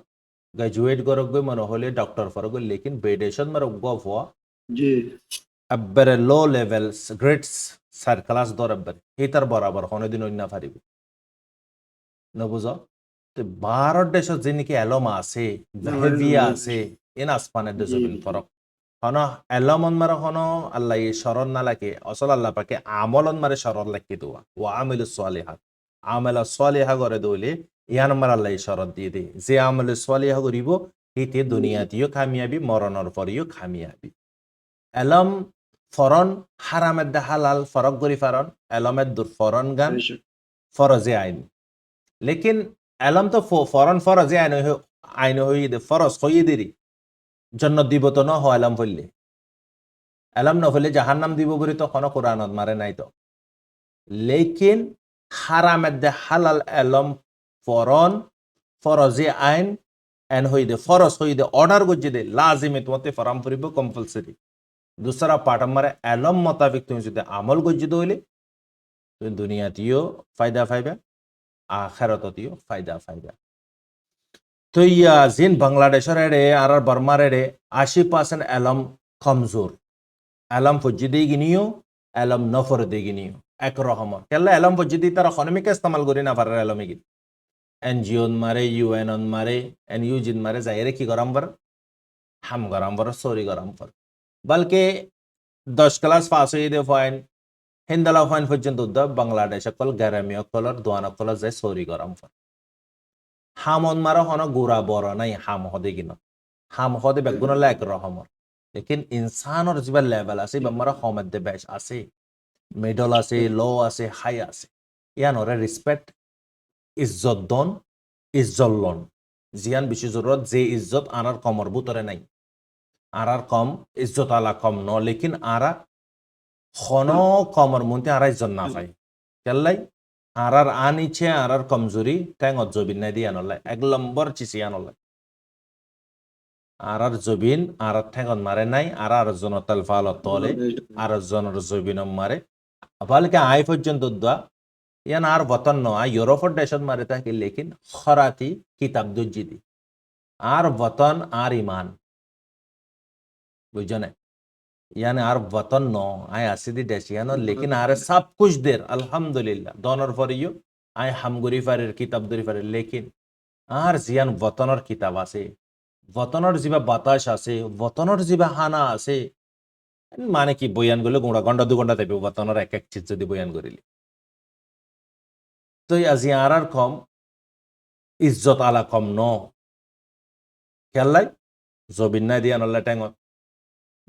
Speaker 3: গ্রাজুয়েট করক গই মনে হলে ডক্টর ফরক গই লেকিন বেদেশত মারে অজ্ঞ হওয়া
Speaker 2: জি
Speaker 3: আব্বারে লো লেভেল গ্রেডস সার ক্লাস দর আব্বারে এটার বরাবর কোনোদিন না পারিবে নবুঝা তো ভারত দেশত যে নাকি এলমা আছে হেভিয়া আছে এন আসমানের দেশ ফরক হন এলমন মারে হন আল্লাহ শরণ না লাগে আসল আল্লাহ পাকে আমলন মারে শরণ লাগি দোয়া ও আমিল সালিহাত আমল সালিহা করে দইলে ইয়ান মার আল্লাহ শরণ দিয়ে দে যে আমল সালিহা করিব এতে দুনিয়াতেও কামিয়াবি মরণের পরেও কামিয়াবি এলম ফরন হারামের দে হালাল ফরক গরি ফারন এলমের দূর ফরন গান ফরজে আইন লেকিন এলম তো ফরন ফরজে আইন হয়ে দে ফরজ হয়ে দেরি জন্য দিব তো ন হয় এলাম ফললে এলাম ন ফলে জাহার নাম দিব বলি তো কোনো কোরআনত মারে নাই তো লেকিন হারামের দে হালাল এলম ফরন ফরজে আইন এন হই দে ফরজ হই দে অর্ডার গজ্জি দে লাজিমে তোমাতে ফরাম করিব কম্পালসরি দুসরা পার্ট মারে এলম মোতাবিক তুমি যদি আমল গজ্জি দইলে তুমি দুনিয়াতেও ফায়দা পাইবে আখিরাততেও ফায়দা পাইবে তো ইয়া জিন বাংলাদেশের এড়ে আর বর্মার এড়ে 80% এলম কমজোর এলম ফজ্জি দিয়ে গিনিও এলম নফর দিয়ে গিনিও এক রকম কেলা এলম ফজ্জি দিয়ে তারা ইকোনমিক ইস্তেমাল করি না পারে এলমে গিয়ে এনজিও মারে ইউএন মারে এনইউ জিন মারে যাইরে কি গরম পর হাম গরম পর সরি গরম পর বলকে 10 ক্লাস পাস হয়ে দে ফাইন হিন্দালা ফাইন পর্যন্ত বাংলাদেশ কল গ্রামীয় কলর দোয়ানা কলর যায় সরি গরম পর হামন মারা হন গোড়া বড় নাই হাম হদে কিন হাম হদে বেগুন এক রকমর লেকিন ইনসানর যে লেভেল আছে বামারা হমের দে বেশ আছে মিডল আছে লো আছে হাই আছে ইয়ানরে রেসপেক্ট ইজ্জত দন ইজ্জত লন জিয়ান বেশি জরুরত যে ইজ্জত আনার কমর বুতরে নাই আর কম ইজ্জত আলা কম ন লেকিন আরা খন কমর মধ্যে আর ইজ্জত না পাই কেল্লাই আর আনিছে আর কমজোরি ট্যাং জবিন নাই দিয়ে আনলাই 1 নম্বর চিসি আনলাই আর জবিন আর ঠ্যাঙত মারে নাই আর জনতাল ফাল তলে আর জনের জবিন মারে বালকে আই পর্যন্ত দা ইয়ান আর বতন ন আই ইউরোপর দেশত মারে থাকে লেকিন খরাতি কিতাব দুজিদি আর বতন আর ইমান বুঝছো না ইয়ান আর বতন ন আই আসিদি দেশ ইয়ান লেকিন আর সব কুছ দের আলহামদুলিল্লাহ দনর ফরিও আই হামগুরি ফারের কিতাব দরি ফারের লেকিন আর জিয়ান বতনর কিতাব আছে বতনর যিবা বাতাস আছে বতনর যিবা হানা আছে মানে কি বয়ান গলে গুঁড়া ঘন্টা 2 ঘন্টা দেবে বতনর এক এক চিজ যদি বয়ান করিলি তো আজি আর কম ইজ্জত আলা কম ন খেলাই জবিন্না দিয়া নল্লা ট্যাঙত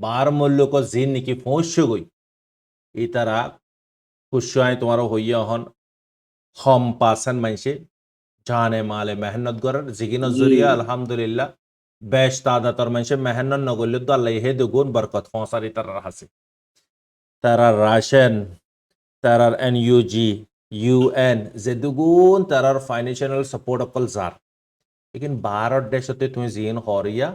Speaker 3: বার মূল্য ক জিন নাকি পৌঁছ গই ই তারা খুশাই তোমার হইয়া হন হম পাসন মাইসে জানে মালে মেহনত করার জিগিনত জরিয়া আলহামদুলিল্লাহ বেশ তাদাতর মাইসে মেহনত নগরলে তো আল্লাহ হে দুগুণ বরকত পৌঁছারি তারার হাসে তারার রাশন তারার এনইউজি ইউএন যে দুগুণ তারার ফাইন্যান্সিয়াল সাপোর্ট অকল যার লেকিন ভারত দেশতে তুমি জিন হরিয়া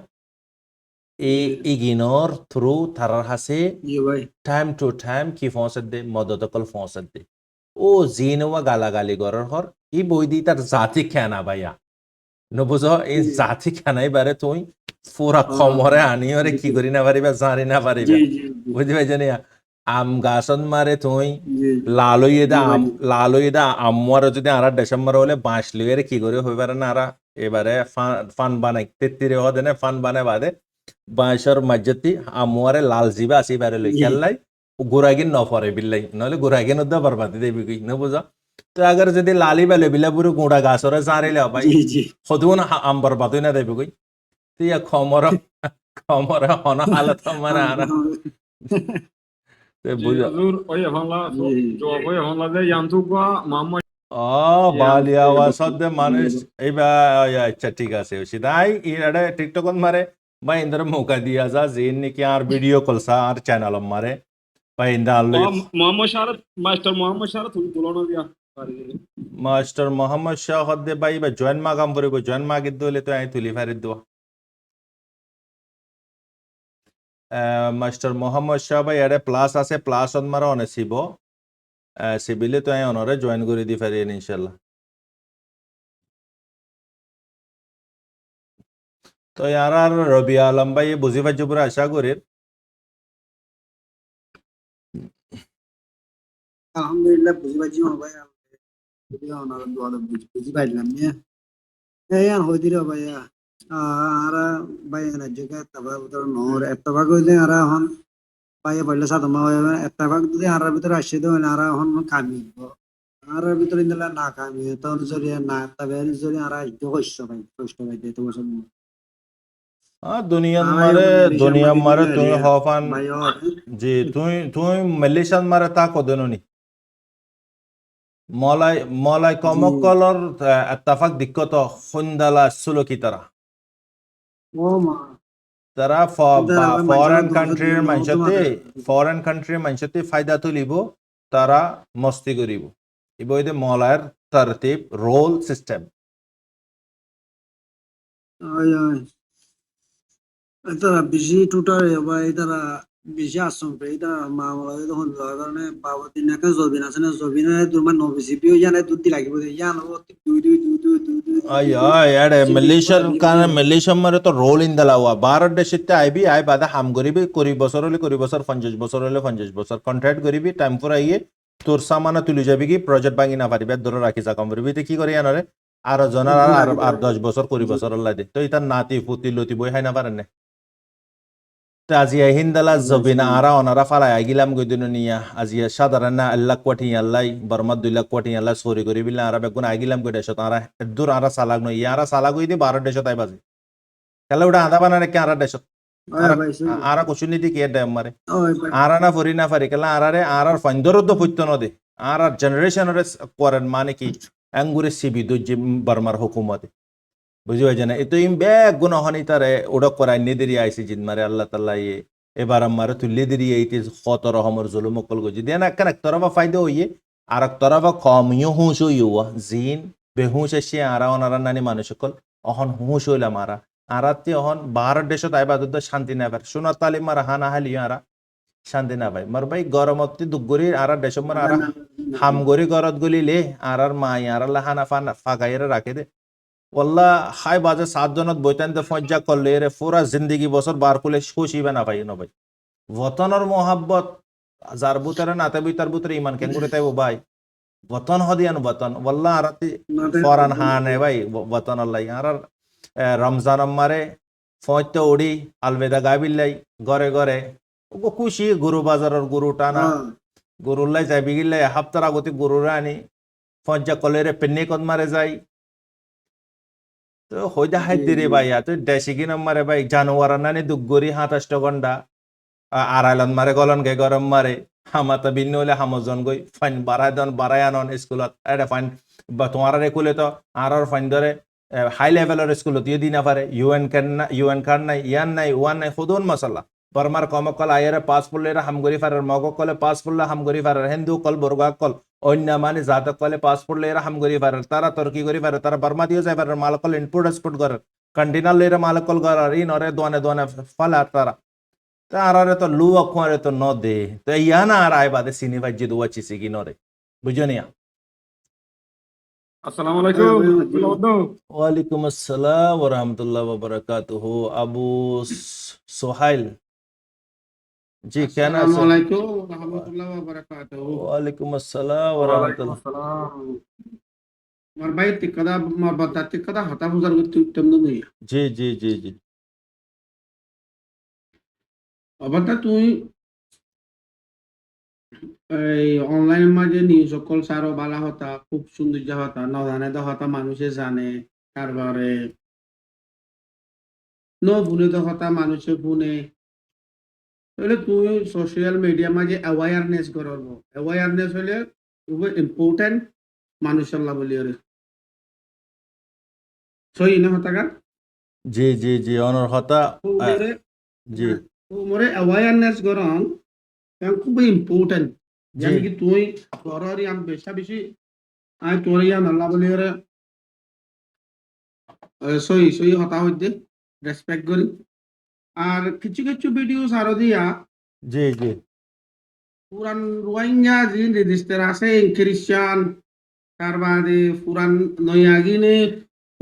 Speaker 3: ইগিনোর থ্রু তারার হাসে
Speaker 4: জি ভাই
Speaker 3: টাইম টু টাইম কি পৌঁছত দে মদত অকল পৌঁছত দে ও জিন ওয়া গালাগালি গরর হর ই বই দি তার জাতি খেনা ভাইয়া নবুঝ এই জাতি খেনাই বারে তুই পুরা খমরে আনি ওরে কি করি না পারিবা জানি না পারিবা
Speaker 4: জি জি
Speaker 3: বুঝতে পারছি না আম গাছন মারে তুই
Speaker 4: জি
Speaker 3: লালইদা আমার যদি আর ডিসেম্বর হলে বাঁশ লিয়ে কি করে হয়ে পারে না আর এবারে ফান বানাই তেত্তিরে হদে না ফান বানায় বাদে বাঁশর মজ্জতি আমুয়ারে লাল জিবা আসি বারে লই খেললাই গুরাগিন ন পরে বিল্লাই নহলে গুরাগিন উদ্দা বরবাদি দেবি কি ন বুঝা তো আগার যদি লালি বেলে বিলা পুরো গুঁড়া গাছরে জারিলে ভাই
Speaker 4: জি জি
Speaker 3: সদুন আম বরবাদি না দেবি কই তুই খমর খমর হন হালত মানে আর বুঝা
Speaker 2: হুজুর ওই হলা জবাব ওই হলা যে ইয়ান্তুকা মাম্মা
Speaker 3: বালিয়া ওয়াসদ মানুষ এইবা আচ্ছা ঠিক আছে সিধাই ইরাডে টিকটকত মারে বা ইন্দর মৌকা দিয়া যা জিন নাকি আর ভিডিও কলসা আর চ্যানেল মারে বা ইন্দা আল্লাহ
Speaker 2: মোহাম্মদ শারত মাস্টার মোহাম্মদ শারত তুলনা দিয়া
Speaker 3: মাস্টার মোহাম্মদ শাহ হদ্দে ভাই বা জয়েন মা কাম করিব জয়েন মা গিদ্দ হলে তো আই তুলি ফারি দোয়া মাস্টার মোহাম্মদ শাহ ভাই এডে প্লাস আছে প্লাস অন মারা অনে সিব সিবিলে তো আই অনরে জয়েন করে দি ফারি ইনশাআল্লাহ তো ইয়ার আর রবি আলম ভাই বুঝি পাইছো পুরা আশা করি
Speaker 4: আলহামদুলিল্লাহ বুঝি পাইছি ভাই ওনার দোয়া বুঝি পাইলাম নিয়ে এই আর হই দিল ভাইয়া আর ভাই না জায়গা তবা ভিতর নর এতবা কইলে আর হন ভাই বললে সাদমা হয় এতবা যদি আর ভিতর আসে তো আর হন কামি আর ভিতর ইন্দলা না কামি তোর জরিয়া না তবে জরিয়া আর আইতো কইছ ভাই কষ্ট ভাই তো বসন
Speaker 3: দুনিয়া মারে তুমি হফান জি তুই মালয়েশিয়ান মারে তা কদননি মলাই কমকলর এত্তাফাক দিক্কত খুন্দালা সুলকি তারা
Speaker 4: ও মা
Speaker 3: তারা ফরেন কান্ট্রির মানসতে ফায়দা তুলিব তারা মস্তি করিব ইবইদে মলায়ের তারতিব রোল সিস্টেম
Speaker 4: তারা বেশি টুটার বা তারা বেশি আশ্রম পেয়ে তারা মামলা তখন যাওয়ার কারণে বাবা দিন একটা জবিন আছে না জবিনে তোমার নবিসি পিও জানে দুধ লাগিব জানো
Speaker 3: মালয়েশিয়ার মারে তো রোল ইন দালা হুয়া ভারত দেশতে আইবি আই বাদা হাম করিবি 20 বছর হলে 20 বছর 50 বছর হলে 50 বছর কন্ট্রাক্ট করিবি টাইম পুরা ইয়ে তোর সামানা তুলি যাবি কি প্রজেক্ট ভাঙি না পারিবি ধরে রাখি যা কম করিবি কি করি আনরে আর জনের আর 10 বছর 20 বছর আল্লাহ দে তো ইতার নাতি পুতি লতি বই হাই না পারেন না তো আজি হিন্দালা জবিনা আরা অনারা ফালাই আগিলাম গদিন নিয়া আজি সাধারণ না 1 লাখ কোটি আল্লাহ বর্মা 2 লাখ কোটি আল্লাহ সরি করি বিলা আরা বেগুন আগিলাম গদে শত আরা দূর আরা সালাগ নই ইয়ারা সালাগ হইদি 12 দেশ তাই বাজে কালে ওটা আদা বানারে কে আরা দেশ আরা কুশুনি দি কে দে আমারে আরা না ফরি না ফারি কালে আরারে আরার ফাইন্দর তো ফুইতো ন দে আরার জেনারেশনের করেন মানে কি আঙ্গুরে সিবি দুজি বর্মার হুকুমতে বুঝি পাইছে না এতো ইম ব্যাগ গুণ হনি তারে ওডক করাই নেদেরি আইসি জিন মারে আল্লাহ তাল্লাহ ইয়ে এবার আমারে তুলে দেরি এইতে কত রকমের জুলুম অকল গজি দেন এক তরফা ফায়দা হইয়ে আর এক তরফা কমিও হুঁশ হইয়া জিন বেহুঁশ এসে আরা অনারা নানি মানুষ সকল অহন হুঁশ হইলাম আরাতে অহন ভারত দেশত আইবাদত শান্তি না পারে সোনার তালিম মারা হানা হালি আরা শান্তি না পাই মার ভাই গরমতি দুগুরি আরা দেশ মারা আরা হামগরি গরত গলিলে আর মাই আর হানা ফাগাইরে রাখে দে ওল্লা হাই বাজে 7 জনত বইতানতে ফজ্জা করলে এরে পুরা জিন্দিগি বছর বার করলে খুশিবে না ভাই ন ভাই বতনের মহাব্বত যার বুতরে নাতে বিতার বুতরে ইমান কেন করে তাই ভাই বতন হদিয়ান বতন ওল্লা আর ফরান হানে ভাই বতন আল্লাহ আর রমজান মারে ফজতে উড়ি আলবেদা গাবিল্লাই ঘরে ঘরে ও খুশি গরু বাজারের গরু টানা গরুল্লাই যাই বিগিল্লাই হাপ্তার আগতে গরুরা আনি ফজ্জা কলেরে পেন্নি কদ মারে যাই তো হইদা হাই দিরে ভাই তো দেশি কি মারে ভাই জানুয়ার নানি দুগরি 27 ঘন্টা আড়াইলন মারে গলন গে গরম মারে হামাতা ভিন্ন হলে হামজন গই ফাইন বাড়াই আনন স্কুলত এটা ফাইন বা তোমার রেকুলে তো আর ফাইন ধরে হাই লেভেলের স্কুলত দিয়ে দিনা পারে ইউএন কার্ড নাই ইয়ান নাই ওয়ান নাই খুদুন মশলা বর্মার কমকল আয়ের পাস পড়লে হামগরি ফারার মগ কলে পাস পড়লে হামগরি ফারার হিন্দু কল বর্গা কল অন্য মানে জাতক কলে পাস পড়লে এরা হামগরি ফারার তারা তর্কি করি ফারার তারা বর্মা দিয়ে যায় ফারার মালকল ইনপুট এক্সপোর্ট করার কন্টিনার লেরা মালকল করার ইন ওরে দোয়ানে দোয়ানে ফালার তারা তারারে তো লু অক্ষরে তো ন দে তো ইয়ানা আর আয় বাদে সিনি ভাই জিদু আছিস কি নরে বুঝনিয়া
Speaker 2: আসসালামু আলাইকুম
Speaker 3: ওয়ালাইকুম আসসালাম ওয়া রাহমাতুল্লাহি ওয়া বারাকাতুহু আবু সোহাইল জি কেন আছেন
Speaker 5: আসসালামু আলাইকুম ওয়া রাহমাতুল্লাহি ওয়া বারাকাতুহু
Speaker 3: ওয়ালাইকুম আসসালাম ওয়া রাহমাতুল্লাহ
Speaker 5: আমার ভাই তিকদা আমার বাতা তিকদা হতা বুজার গতি তেমন নই
Speaker 3: জি জি জি জি
Speaker 5: অবতা তুই এই অনলাইন মাঝে নিউজ সকল সারো বালা হতা খুব সুন্দর যা হতা না জানে দা হতা মানুষে জানে কারবারে নো বুনে দা হতা মানুষে বুনে তাহলে তুই সোশ্যাল মিডিয়া মাঝে অ্যাওয়ারনেস করব অ্যাওয়ারনেস হলে খুব ইম্পর্টেন্ট মানুষের লা বলি রে সই না হতা গান
Speaker 3: জি জি জি অনর হতা জি
Speaker 5: মোরে অ্যাওয়ারনেস করন খুব ইম্পর্টেন্ট
Speaker 3: জি
Speaker 5: জানি কি তুই তোরই আম বেশি আই তোরই আম আল্লাহ বলি রে সই হতা হইতে রেসপেক্ট করি আর কিছু কিছু ভিডিও সারো দিয়া
Speaker 3: জি জি
Speaker 5: পুরান রোহিঙ্গা যে রেজিস্টার আছে খ্রিস্টান তার বাদে পুরান নয়াগিনে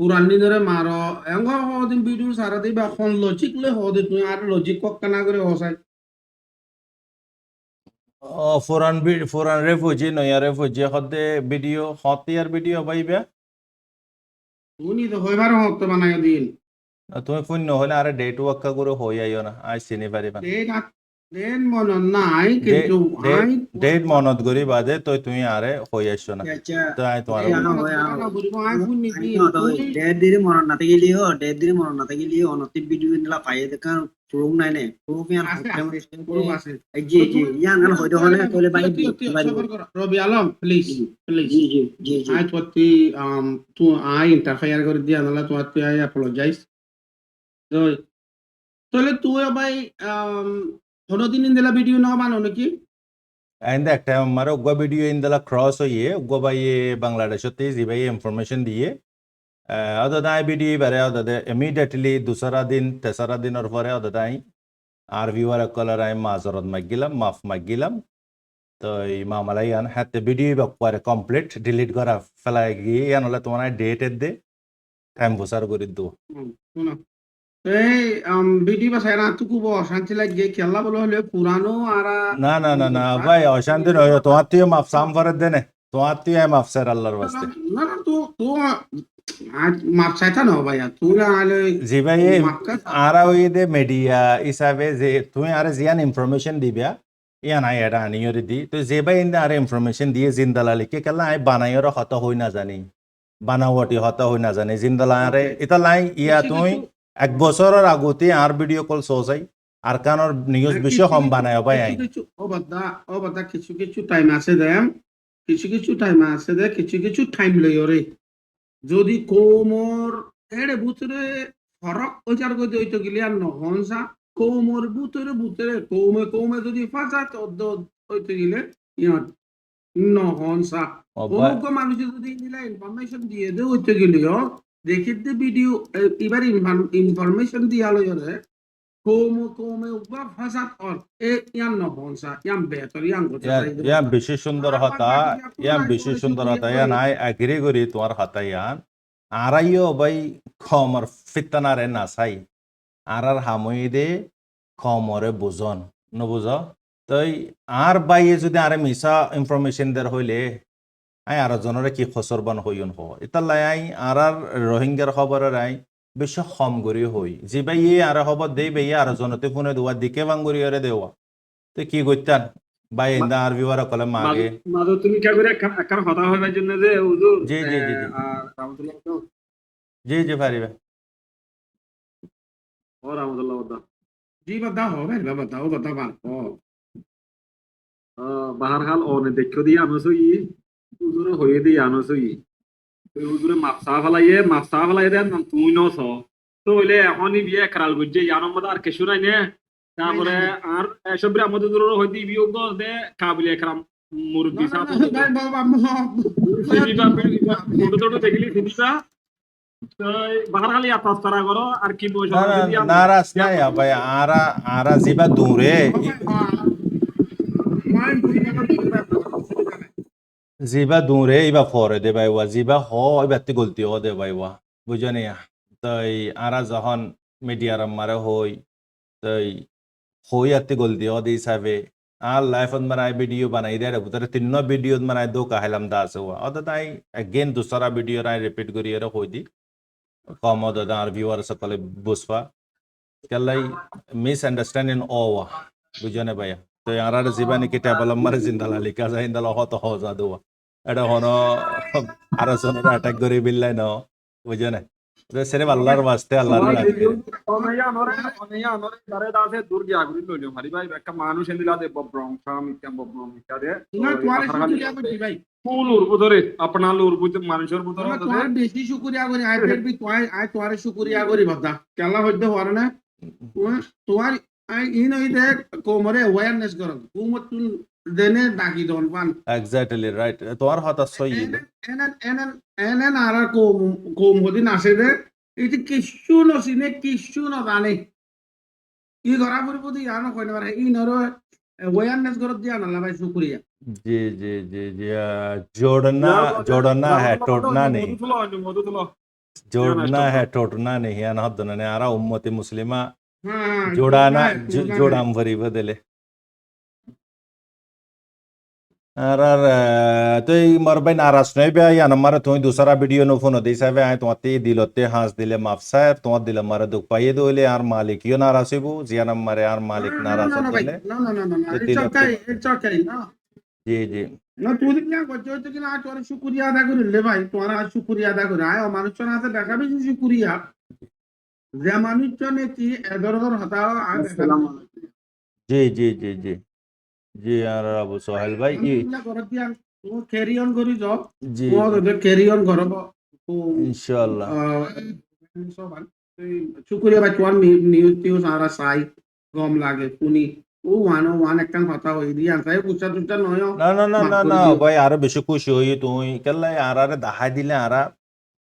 Speaker 5: পুরান দিনরে মারো এঙ্গ হদিন ভিডিও সারা দিবা এখন লজিক লে হদে তুই আর লজিক কক্কানা করে হসাই
Speaker 3: ফোরান রেফুজি নয়া রেফুজি হদে ভিডিও হতিয়ার ভিডিও পাইবে
Speaker 5: তুই তো হইবার হতে বানাই দিন
Speaker 3: তুমি ফোন নহলে আরে ডেট ওয়াক্কা করে হই আইও না আই চিনি পারিবা
Speaker 5: দেন মন নাই কিন্তু আই
Speaker 3: ডেট মনত করি বাদে তো তুমি আরে হই আইছো না তো আই তোমার
Speaker 4: ডেড দিরে মরণ না থাকিলেও অনতি ভিডিও নিলা পাইয়ে দেখা প্রুফ নাই নে প্রুফ ইয়ান জি জি ইয়ান গান হইতো হলে কইলে বাই
Speaker 5: রবি আলম প্লিজ
Speaker 4: জি জি জি জি
Speaker 5: I thought tu I interfere করে দিয়া নালা তো I apologize তো তাহলে তুই ভাই কোনদিন ইনদেলা ভিডিও না বানো নাকি
Speaker 3: and that time मारो उग्गा वीडियो इन दला क्रॉस होइए उग्गा भाई ये बांग्लादेश होते जी भाई इंफॉर्मेशन दिए अदर दाई वीडियो बारे अदर इमीडिएटली दूसरा दिन तेसरा दिन और फरे अदर दाई आर व्यूअर कलर आई माजरत मगिलम माफ मगिलम तो ये मामला यान हत्ते वीडियो बक्वारे कंप्लीट डिलीट करा फलाएगी यान वाला तुम्हारा डेट दे टाइम बुसार করে দো
Speaker 5: শোনো এই ভিডিও বাসায় না তুকু অশান্তি লাগে খেলা বলে হলে পুরানো আর
Speaker 3: না না না না ভাই অশান্তি নয় তোমার তুই মাফ সাম ফরত দেনে তোমার তুই মাফ স্যার আল্লাহর ওয়াস্তে
Speaker 5: না না তো আজ মাপ চাইতা না ভাই তুই আলে
Speaker 3: জি ভাই আরা ওই দে মিডিয়া হিসাবে যে তুমি আরে জিয়ান ইনফরমেশন দিবা ইয়ান আই এটা আনিয়রি দি তো যে ভাই ইন্দা আরে ইনফরমেশন দিয়ে জিন্দালালি কে কেলা আই বানাইর হতা হই না জানি বানাওয়াটি হতা হই না জানি জিন্দালা আরে এটা লাই ইয়া তুমি এক বছরের আগতে আর ভিডিও কল সোসাই আর কানোর নিউজ বিষয় কম বানায় ভাই আই
Speaker 5: ও বাদা কিছু কিছু টাইম আছে দেম কিছু কিছু টাইম লইরে যদি কোমর এড়ে বুতরে ফরক ওইটার গদি হইতো গিলি আর নহনসা কোমর বুতরে কোমে যদি ফাঁসা তো হইতো গিলে ইয়াত নহনসা অমুক মানুষ যদি দিলা ইনফরমেশন দিয়ে দে হইতো গিলিও দেখিতে ভিডিও এবার ইনফরমেশন দিয়া লইরে Como uba fasat or yan no bonsa yan better yan go
Speaker 3: ইয়ান বেশি সুন্দর হতা ইয়ান বেশি সুন্দর হতা ইয়ান আই এগ্রি করি তোমার হতা ইয়ান আরাইও বাই খমর ফিতনারে নাসাই আরার হামইদে খমরে বুঝন নবুঝ তই আর বাইয়ে যদি আরে মিসা ইনফরমেশন দের হইলে আই আর জনরে কি খসরবান হইন হ ইতালাই আই আর রোহিঙ্গার খবরের আই বেশি খম করি হই যে বাই আর খবর দেই বাই আর জনতে ফোনে দেওয়া দিকে বাঙ্গুরি আরে দেওয়া তো কি করতেন বাই ইন্দা আর বিওয়ার কলে মাগে
Speaker 2: মাদো তুমি কে করে একখান কথা হইবার জন্য যে হুজুর
Speaker 3: জি, জি, জি, জি।
Speaker 2: আর রাহমাতুল্লাহ
Speaker 3: জি জি পারিবে
Speaker 2: ও রাহমাতুল্লাহ ওদা
Speaker 5: জি বাদা হবে বাদা ও বাদা বার ও
Speaker 2: বাহারহাল অনে দেখো দিয়ে আনছই হুজুরে হয়ে দিয়ে আনছই তুই হুজুরে মাপসা ফেলাইয়ে দেন তুই নছ তো হইলে এখনই বিয়ে করাল গুজে ইয়ানোর মধ্যে আর কিছু নাই নে তারপরে আর এসব আমাদের দূর হইতে বিয়োগ দে কাবিলে একরাম মুরব্বি সাহেব ছোট দেখলি সিদিবা বাহারহালি আতাস করা করো আর কি বসে
Speaker 3: নারাজ নাই ভাই আরা আরা জিবা দূরে জিবা দূরে ইবা ফরে দে বাইওয়া জিবা হ ইবাতি গলতি হ দে বাইওয়া বুঝনি তাই আরা যখন মিডিয়ার মারে হই তাই হই আতি গলতি হ দি হিসাবে আর লাইফত বানাই ভিডিও বানাই দে বুতরে তিন্ন ভিডিও বানাই দো কাহিলাম দাস হওয়া অত তাই এগেন দুসরা ভিডিও রাই রিপিট করি এর হই দি কম দাদা আর ভিউয়ার সকলে বুঝবা কেলাই মিস আন্ডারস্ট্যান্ডিং ওয়া বুঝনে ভাইয়া তো আর জীবানি কিতা বলম মারে জিন্দালা লিখা যায় ইন্দালা হত হজা দেওয়া এটা হন আর জনের অ্যাটাক করে বিল্লাই ন বুঝনে সেরে আল্লাহর বাস্তে আল্লাহর লাগবে
Speaker 2: মানুষ এদিলাতে বব্রং সামিত্যা বব্রং ইত্যাদি
Speaker 5: না তোমার শুকরিয়া করছি ভাই
Speaker 2: ফুল উড়বো ধরে আপনার উড়বো মানুষের ভিতরে
Speaker 5: তোমার বেশি শুকরিয়া করি আই ফের বি তোমার শুকরিয়া করি বাদা কেলা হইতে পারে না তোমার আই ইন হইতে কোমরে অ্যাওয়ারনেস করো কুমত দেনে ডাকি দন পান
Speaker 3: এক্স্যাক্টলি রাইট তোমার হতা সই
Speaker 5: এনএন আর কোম হদি নাসে দে এটি কিচ্ছু নসিনে কিচ্ছু ন জানে ই করা পড়ব দি জানো কইনা পারে ই নর অ্যাওয়ারনেস করো দিয়া না ভাই শুকরিয়া
Speaker 3: জি জি জি জি जोड़ना है टूटना नहीं जोड़ना है टूटना नहीं या ना हदने आरा उम्मती मुस्लिमा जोड़ाना जोड़ाम भरी बदले আর তো এই মরবাই নারাজ নই বে ইয়ান মারে তুই দুসরা ভিডিও নো ফোন দিছ হবে আই তোমাতে দিলতে হাস দিলে মাফসার তোমার দিলে মারে দুঃখ পাইয়ে দইলে আর মালিক ইও নারাজ হইব জিয়ান মারে আর মালিক নারাজ হইলে
Speaker 5: না it's okay না
Speaker 3: জি জি
Speaker 5: না তুই না করছো তো কিনা তোর শুকরিয়া আদা করি লে ভাই তোর আর শুকরিয়া আদা করি আয় মানুষজন আছে দেখাবি শুকরিয়া যে মানুষজনে কি এদরদর হতাও আসসালামু আলাইকুম
Speaker 3: জি জি জি জি জি আর আবু সোহেল ভাই
Speaker 5: ও ক্যারি অন করি যাও
Speaker 3: জি
Speaker 5: ও তো ক্যারি অন করব
Speaker 3: ইনশাআল্লাহ
Speaker 5: শুকরিয়া ভাই তোর নিউজ আর সাই গম লাগে শুনি ও ওয়ান একটা কথা হই দিয়া তাই কুচা টুচা নয়
Speaker 3: না না না না না ভাই আরো বেশি খুশি হই তুই কেলাই আর আরে দাহাই দিলে আরা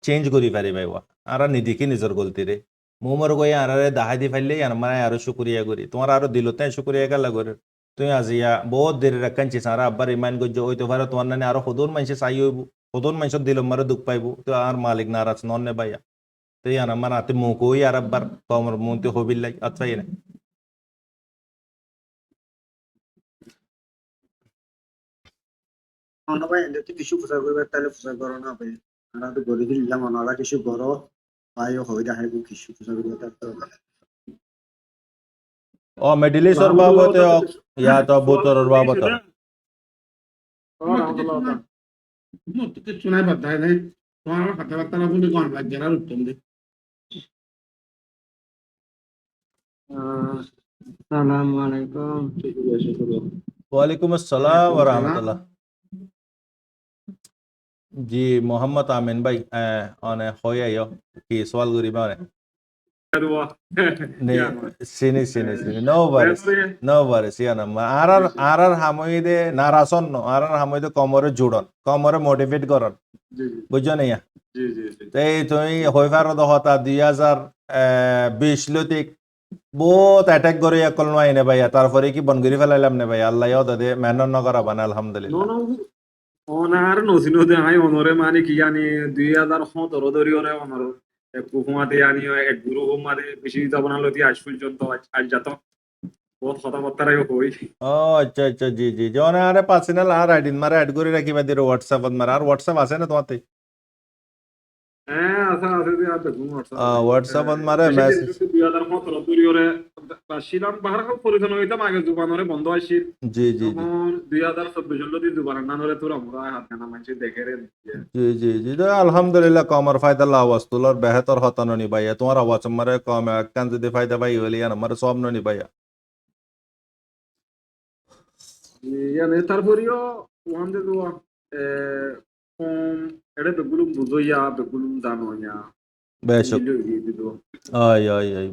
Speaker 3: চেঞ্জ করি পারি ভাই ওয়া আরা নিদিকে নিজের গলতি রে মোমর গই আর আরে দাহাই দি ফাইলে আর মানে আরো শুকরিয়া করি তোমার আরো দিলতে শুকরিয়া গেলা করে তুই আজিয়া বহুত দেরি রাখানছি সারা আব্বার রিমাইন্ড করছো ওই তো ভারে তোমার নানি আরো হদুর মানুষে চাই হইব হদুর মানুষের দিল মারে দুঃখ পাইব তো আর মালিক নারাজ নন নে ভাইয়া তো আর আমার হাতে মুখ হই আর আব্বার কমর মনতে হবিল লাই আচ্ছাই না
Speaker 4: মনে ভাই এতে কিছু প্রচার করবে তাহলে প্রচার করো না ভাই আমরা তো গরিব দিলাম ওনারা কিছু করো ভাই হই দেখাইব কিছু প্রচার করবে তাহলে
Speaker 3: ও মেডিলিসর বাবতে ইয়া তো বুতর বাবত
Speaker 5: মত কিছু নাই বাতাই নাই তোমার কথাবার্তা না বলে কোন লাগে আর উত্তম দে
Speaker 4: আসসালামু আলাইকুম
Speaker 3: ওয়ালাইকুম আসসালাম ওয়া রাহমাতুল্লাহ जी मोहम्मद आमिन भाई ऑन होया यो की सवाल गुरी बारे नहीं सिनी नो बारिस या ना आरआर हामोइदे नारासन नो आरआर हामोइदे कमरे जुड़न कमरे मोटिवेट करन बुझो नहीं
Speaker 2: জি জি জি
Speaker 3: ते तुई होइफार द होता 2020 लतिक বহুত অ্যাটাক করে একল নয় নে ভাইয়া তারপরে কি বন করে ফেলাইলাম নে ভাই আল্লাহ দে মেহনত নকরা বানা আলহামদুলিল্লাহ
Speaker 2: No, onar nosino de hay honore mani ki yani 2017 ধরি ওরে honor এক হুকুমাতে yani এক গুরু হুকুমাতে বেশি জবান লতি আজ পর্যন্ত আজ যত বহুত কথাবার্তারাই হই
Speaker 3: ও আচ্ছা আচ্ছা জি জি জন আরে পার্সোনাল আর আইডিন মারে অ্যাড করে রাখি বাদি হোয়াটসঅ্যাপ মারে আর হোয়াটসঅ্যাপ আছে না তোমাতে
Speaker 2: হ্যাঁ আচ্ছা আছে যে আর দেখুন
Speaker 3: হোয়াটসঅ্যাপ মারে
Speaker 2: বেশি দিন
Speaker 3: মেসেজ
Speaker 2: 2017 ধরি ওরে শিলাম বাহার পরিধান হইতাম আগে জুবানরে বন্ধ আসিল
Speaker 3: জি জি জি
Speaker 2: তখন 2024 যদি জুবান নানরে তোর আমরা হাত কানা মানছে দেখে রে
Speaker 3: জি জি জি তো আলহামদুলিল্লাহ কমর ফায়দা লা আওয়াজ তোলার বেহতর হতানো নি ভাইয়া তোমার আওয়াজ মারে কম একখান যদি ফায়দা পাই হইলে আমার সব নি ভাইয়া
Speaker 2: yani তারপরেও ওয়ানদে তো এটা বেগুলুম বুঝইয়া বেগুলুম জানোয়া
Speaker 3: বেশক আই আই আই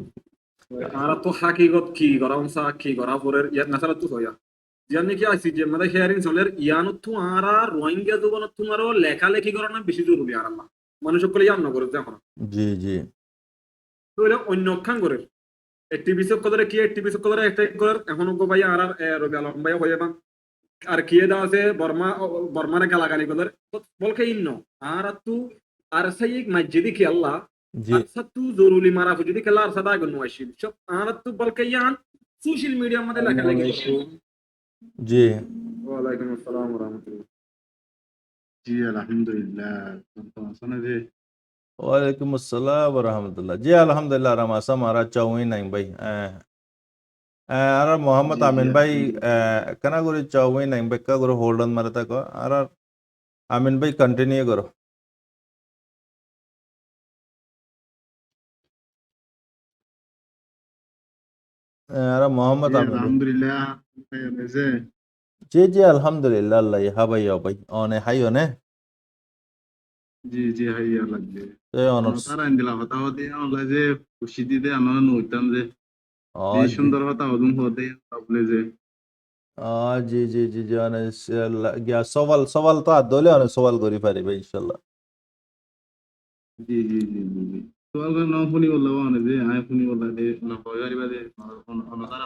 Speaker 2: আর তো হাকিগত কি করা উনসা কি করা পরের ইয়াত নাসালা তো হইয়া জানি কি আইসি যে মানে হেয়ারিং চলের ইয়ানো তো আর রোহিঙ্গা জীবন তোমারও লেখালেখি করা না বেশি জরুরি আর আল্লাহ মানুষ সকলে ইয়ান না করে দেখো
Speaker 3: জি জি
Speaker 2: তো এটা অন্য খান করে একটিভি সব করে কি একটিভি সব করে একটা করে এখন গো ভাই আর রবি আলম ভাই হয়ে বা আর কি দা আছে বর্মারে গালাগালি করে বলকে ইন্ন আর তু আর সেই মসজিদি কি আল্লাহ
Speaker 3: জি
Speaker 2: আরসাতু জরুরি মারা যদি খেলা আর সাদা গনো আসিল সব আর তু বলকে ইয়ান সোশ্যাল মিডিয়া মধ্যে লেখালেখি
Speaker 3: জি
Speaker 2: ওয়ালাইকুম আসসালাম ওয়া রাহমাতুল্লাহ
Speaker 6: জি আলহামদুলিল্লাহ আসলে যে
Speaker 3: ওয়ালাইকুম আসসালাম ওয়া রাহমাতুল্লাহ জি আলহামদুলিল্লাহ রামাসা মারা চাউই নাই ভাই আর মোহাম্মদ
Speaker 6: জি,
Speaker 3: আমিন
Speaker 6: জি,
Speaker 3: ভাই
Speaker 6: আলহামদুলিল্লাহ।
Speaker 3: কেনা করে চাউই নাই বেক্কা করে হোল্ড অন মারে থাকো আর আমিন ভাই কন্টিনিউ করো আর মোহাম্মদ
Speaker 6: জি
Speaker 3: আমিন ভাই
Speaker 6: আলহামদুলিল্লাহ যে
Speaker 3: জি জি আলহামদুলিল্লাহ আল্লাহ হা ভাই ভাই অনে হাই অনে
Speaker 6: জি জি হাইয়া লাগবে
Speaker 3: অনর্স
Speaker 6: তারা ইন্দিলা কথা হতে আমরা যে খুশি দিতে আমরা নইতাম যে
Speaker 3: ও
Speaker 6: যে
Speaker 3: জি
Speaker 6: সুন্দর কথা হদুম হতে বলে যে
Speaker 3: জি জি জি জি অনে গিয়া সওয়াল সওয়াল তো আর দলে অনে সওয়াল করি পারিবে ইনশাআল্লাহ
Speaker 6: জি জি জি জি জি তো আগে না শুনি বললা মানে যে আয় শুনি বললা যে না হইয়ারিবা যে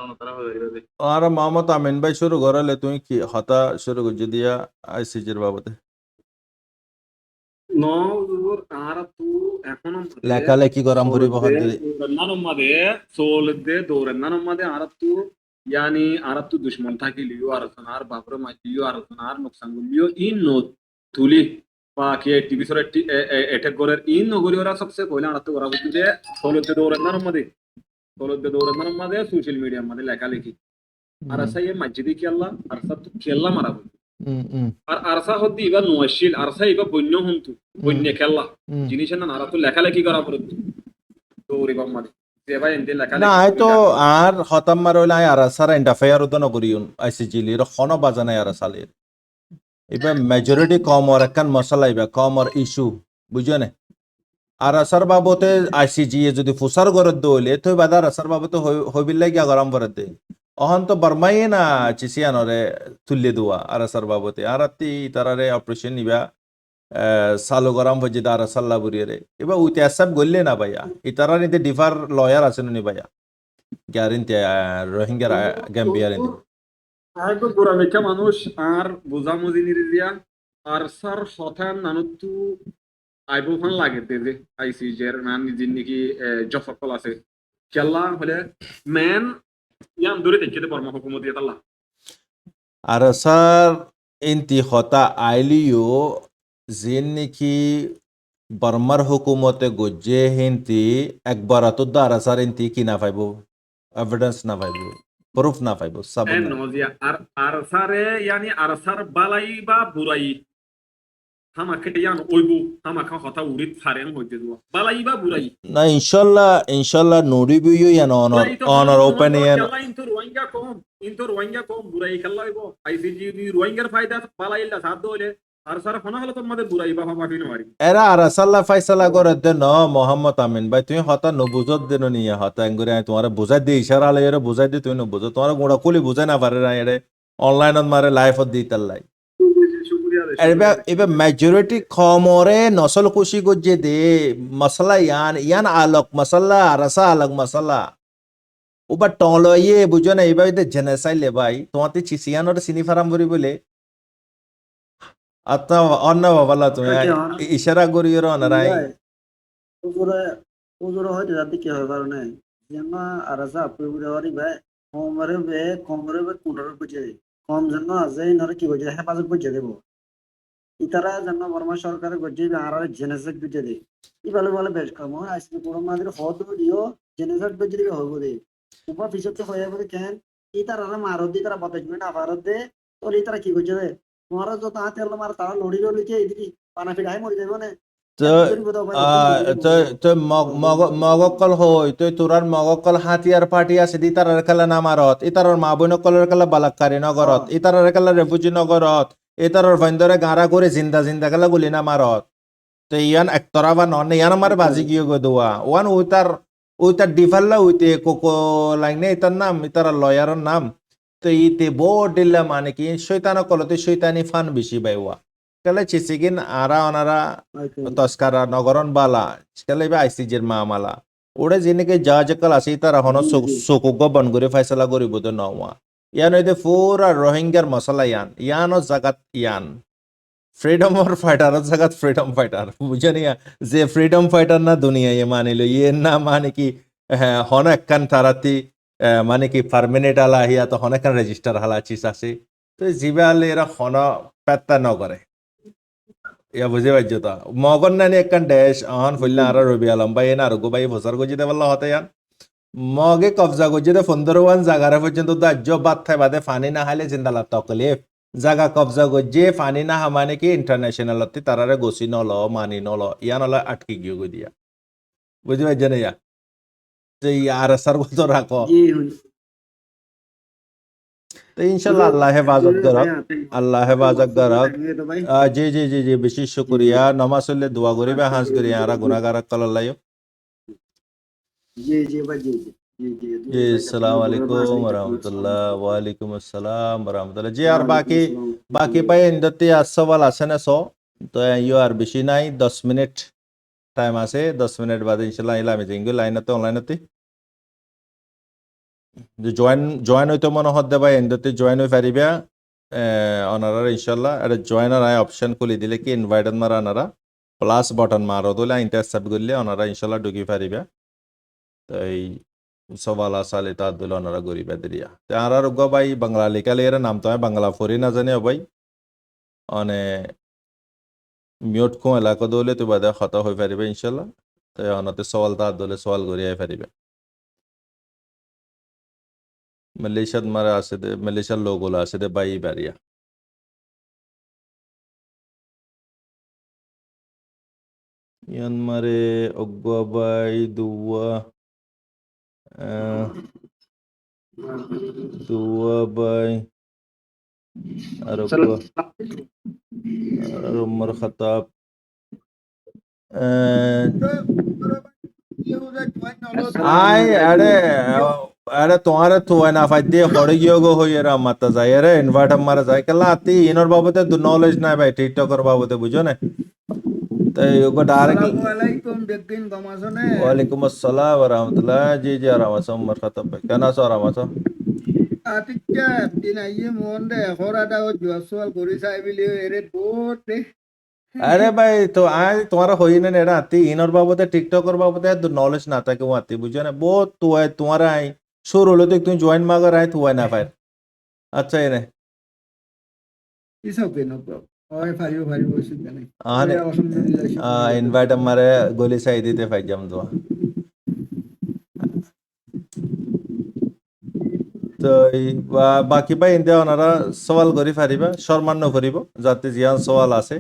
Speaker 6: অনতারা হইয়ারিবা যে
Speaker 3: আর মোহাম্মদ আমিন ভাই শুরু করালে তুমি কি হতা শুরু করে দিয়া আইসিজির বাবদে
Speaker 2: নো ওর আর তু এখনো
Speaker 3: লেখালেখি করাম পরিবহন
Speaker 2: ನಮ್ಮದೇ ಸೋಲದ್ದೆ ದೋರೆ ನಮ್ಮದೇ ಅರತ್ತು ಯಾನಿ ಅರತ್ತು ದುಶ್ಮನ್ থাকিলিও আর সনার বাপরে মাইলিও আর সনার নোকসান গুলিও ইন নো তুলি বা কি টিভি সরে এটেক করে ইন নগরি ওরা সবচেয়ে পয়লা আরত্ত করা হচ্ছে যে সোলদ্দে দৌড়ে নরমাদে সোশ্যাল মিডিয়া মধ্যে লেখালেখি আর সাই মসজিদে কি আল্লাহ আর সব তো খেলা মারা আর আরসা হদ্দি ইবা নোয়াশিল আরসা ইবা বন্য হুন্তু বন্য খেলা জিনিস না আর তো লেখালেখি করা পড়ে দৌড়ি বাম্মাদে সেবা এনতে
Speaker 3: না
Speaker 2: লেখালেখি
Speaker 3: আই তো আর হতাম মার হইলে আর সারা ইন্টারফেয়ার উদন করিউন আইসিজিলি এর খন বাজানাই আর সালে এবার মেজরিটি কম আর একখান মশলা ইবা কম আর ইস্যু বুঝো না আর আসার বাবতে আইসিজি যদি ফুসার গরত দইলে তো বাদার আসার বাবতে হইবিল লাগিয়া গরম ভরত দে অহন তো বর্মাই না চিসিয়ানরে তুল্লে দুয়া আর আসার বাবতে আর আত্তি তারারে অপারেশন নিবা সালো গরম ভজি দার সাল্লা বুড়িয়ে এবার উইতে সব গললে না ভাইয়া ইতারা নিতে ডিফার লয়ার আছেন নি ভাইয়া গ্যারেন্টি রোহিঙ্গার গ্যাম্বিয়ার
Speaker 2: আরেকটু গোড়া লেখা মানুষ আর বোঝামুজি নিরিয়া আর স্যার শতান নানুতু আইবুফান লাগে যে আইসিজের মান জিন্নিকি জফকল আছে কেল্লা হলে মেন ইয়ান দূরে দেখতে বর্মা হুকুমত দিয়ে তাল্লা
Speaker 3: আর স্যার ইন্তি হতা আইলিও জিন নাকি বর্মার হুকুমতে গজ্জে হিন্তি একবার তো দ্বারা স্যার ইন্তি কি না পাইব এভিডেন্স না পাইব প্রুফ না পাইব সব
Speaker 2: এন নজিয়া আর সারে ইয়ানি আর সার বালাই বা বুরাই হামাকে ইয়ান ওইবু হামাকা হতা উড়িত সারেন হইতে দুয়া বালাই বা বুরাই
Speaker 3: না ইনশাল্লাহ নুরি বিউ ইয়ান অনর ওপেন ইয়ান
Speaker 2: ইনতো রোহিঙ্গা কম বুরাই খেলা হইব আইসিজি রোহিঙ্গার ফায়দা বালাই ইল্লা সাধ্য হইলে আর সার ফোনা হলে তোমাদের বুরাই বা মাফি নমারি
Speaker 3: এরা আরাসাল্লাহ ফাইসালা করে দে ন মোহাম্মদ আমিন ভাই তুমি হতা নবুজত দেন নিয়া হতা এঙ্গুরে তোমার বুঝাই দি ইশারা আলে এরা বুঝাই দি তুমি নবুঝ তোমার গোড়া কুলি বুঝাই না পারে না এরে অনলাইনত মারে লাইফত দি তাল্লাই এবার মেজরিটি খমরে নসল খুশি গজ্জে দে মশলা ইয়ান আলক মশলা আরাসা আলক মশলা ওবার টলো ইয়ে বুঝো না এইভাবে জেনে চাইলে ভাই তোমাতে চিসিয়ানোর চিনি ফারাম করি বলে আত্মা অন্য বাবালা তুমি
Speaker 4: ওটা কি হয়?
Speaker 3: ইশারা করি ওর অনারাই
Speaker 4: ভাই ওজোরে ওজোরে হয়তো যাতে কি হয় কারণে যেন আর আছে আপনি বুঝাবারি ভাই কমরে বে কুটার বুঝে কম জন্য আছে ইনারে কি বুঝে হেফাজত বুঝে দেব ইতারা যেন বর্মা সরকারের বুঝে আর জেনেসেক বুঝে দে ইবালে বলে বেশ কাম আজকে পুরো মাদের হদ দিও জেনেসেক বুঝে দিবে হবো দে উপা পিছতে হয়ে যাবে কেন ইতারা মারো দি তারা বতাজমেন্ট আফারত দে তোর ইতারা কি বুঝে দে তোমার যত হাতে হলো মার তারা লড়ি লড়িকে এদিকে পানা ফিরাই মরে যাবে না
Speaker 3: তো তো তো মগকল হই তো তোরার মগকল হাতিয়ার পার্টি আছে ইতারার খেলা নামারত ইতারার মা বোনকলের খেলা বালাক্কারি নগরত ইতারার খেলা রেফুজি নগরত ইতারার ভাইন্দরে গাঁরা করে জিন্দা জিন্দা খেলা গুলি নামারত তো ইয়ান একতরা বা নন ইয়ান আমার বাজি গিয়ে গো দোয়া ওয়ান উইতার ডিফাল্লা উইতে কোকো লাইনে ইতার নাম ইতার লয়ারের নাম তো ইতে বো ডিল্লা মানে কি শৈতান কলতে শৈতানি ফান বেশি বাইওয়া কেলে চিসিগিন আরা অনারা তস্কারা নগরন বালা কেলে বা আইসিজের মামালা ওড়ে জিনিকে যা জকল আসি তারা হন সুকুগ বন করে ফাইসলা করিব তো নওয়া ইয়ান হইতে পুরা রোহিঙ্গার মশলা ইয়ান ও জাগাত ইয়ান ফ্রিডম অর ফাইটার জাগাত ফ্রিডম ফাইটার বুঝেনি যে ফ্রিডম ফাইটার না দুনিয়া ইয়ে মানিল ইয়ে না মানে কি হ্যাঁ হন একখান তারাতি মানে কি পারমানেন্ট আলা হিয়া তো হন একখান রেজিস্টার হালা চিস আছে তো জিবে আলে এরা হন পেত্তা নগরে ইয়া বুঝে পাইছো তো মগন নানি একখান দেশ অহন ফুললে আর রবি আলম ভাই না রঘু ভাই বছর গজিতে বললা হতে ইয়ান মগে কবজা গজিতে 15 জাগারে পর্যন্ত দাহ্য বাদ থাই বাদে ফানি না হাইলে জিন্দালা তকলিফ জাগা কবজা গজে ফানি না হামানে কি ইন্টারন্যাশনাল তারারে গছি নল মানি নল ইয়ান হলো আটকে গিয়ে গই দিয়া বুঝতে পারছে না ইয়া যে ইয়ার সার কত রাখো তো ইনশাল্লাহ আল্লাহ হেফাজত করক আল্লাহ হেফাজত করক জি জি জি জি বেশি শুক্রিয়া নমাজ হলে দোয়া করিবে হাজ করি আর গুনাহগার কল্লাই
Speaker 4: জি জি ভাই জি জি
Speaker 3: জি আসসালামু আলাইকুম ওরহমতুল্লাহ ওয়ালাইকুম আসসালাম ওরহমতুল্লাহ জি আর বাকি পাই ইন্দতি সওয়াল আছে না সো তো ইউ আর বেশি নাই 10 মিনিট টাইম আছে 10 মিনিট বাদে ইনশাল্লাহ ইলামি জিঙ্গু লাইনতে অনলাইনতে যে জয়েন হইতে মনে হদ্দে ভাই ইন্দতি জয়েন হই পারিবা অনারা ইনশাল্লাহ আর জয়েনার আই অপশন খুলি দিলে কি ইনভাইট মারা আনারা প্লাস বটন মারো দিলে ইন্টারসেপ্ট করলে ওনারা ইনশাল্লাহ ঢুকি পারিবা তো এই সওয়াল আসালে তার দিল ওনারা গরিবা দিলিয়া তো আর গো ভাই বাংলা লিখালে এর নাম তো আমি বাংলা ফরি না জানি ভাই অনে মিউট কো এলাকা দলে তো বাদে খতা হয়ে পারিবে ইনশাল্লাহ তো অনতে সওয়াল তার দলে সওয়াল করিয়া পারিবে মালয়েশিয়াত মারা আছে দে মালয়েশিয়ার লোকগুলো আছে দে বাই বাড়িয়া ইয়ান মারে অগবাই দুয়া বাই আর উমর খতাব আই আরে তোমারে তুই না ফাই দিয়ে হড়ে গিয়ে গো হই এরা মাতা যায় রে ইনভার্ট মারা যায় কেলা আতি ইনর বাবতে নলেজ নাই ভাই টিকটকের বাবতে বুঝো না তাই ওগো ডাইরেক্ট ওয়ালাইকুম আসসালাম ওয়া রাহমাতুল্লাহ জি জি আরাম আছো উমর খতাব ভাই কেন আছো আরাম আছো
Speaker 7: আতিকা দিন আইয়ে মন দে হরাটা ও জুয়াসওয়াল করি চাই বিলি এরে বহুত দে
Speaker 3: আরে ভাই তো আই তোমার হই না এরা আতি ইনর বাবতে টিকটকের বাবতে নলেজ না থাকে ও আতি বুঝো না বহুত তুই তোমার আই শুরু হলো তো তুমি জয়েন মাগার আই তুই না পাই আচ্ছা এনে
Speaker 7: ইস ওকে নো প্রবলেম ওই ফারিও অসুবিধা নাই
Speaker 3: আনে ইনভাইট আমারে গলি সাই দিতে পাই যাম তো তো বাকি পাই ইন্দে ওনারা সওয়াল করি পারিবা সম্মান করিব যাতে জিয়ান সওয়াল আছে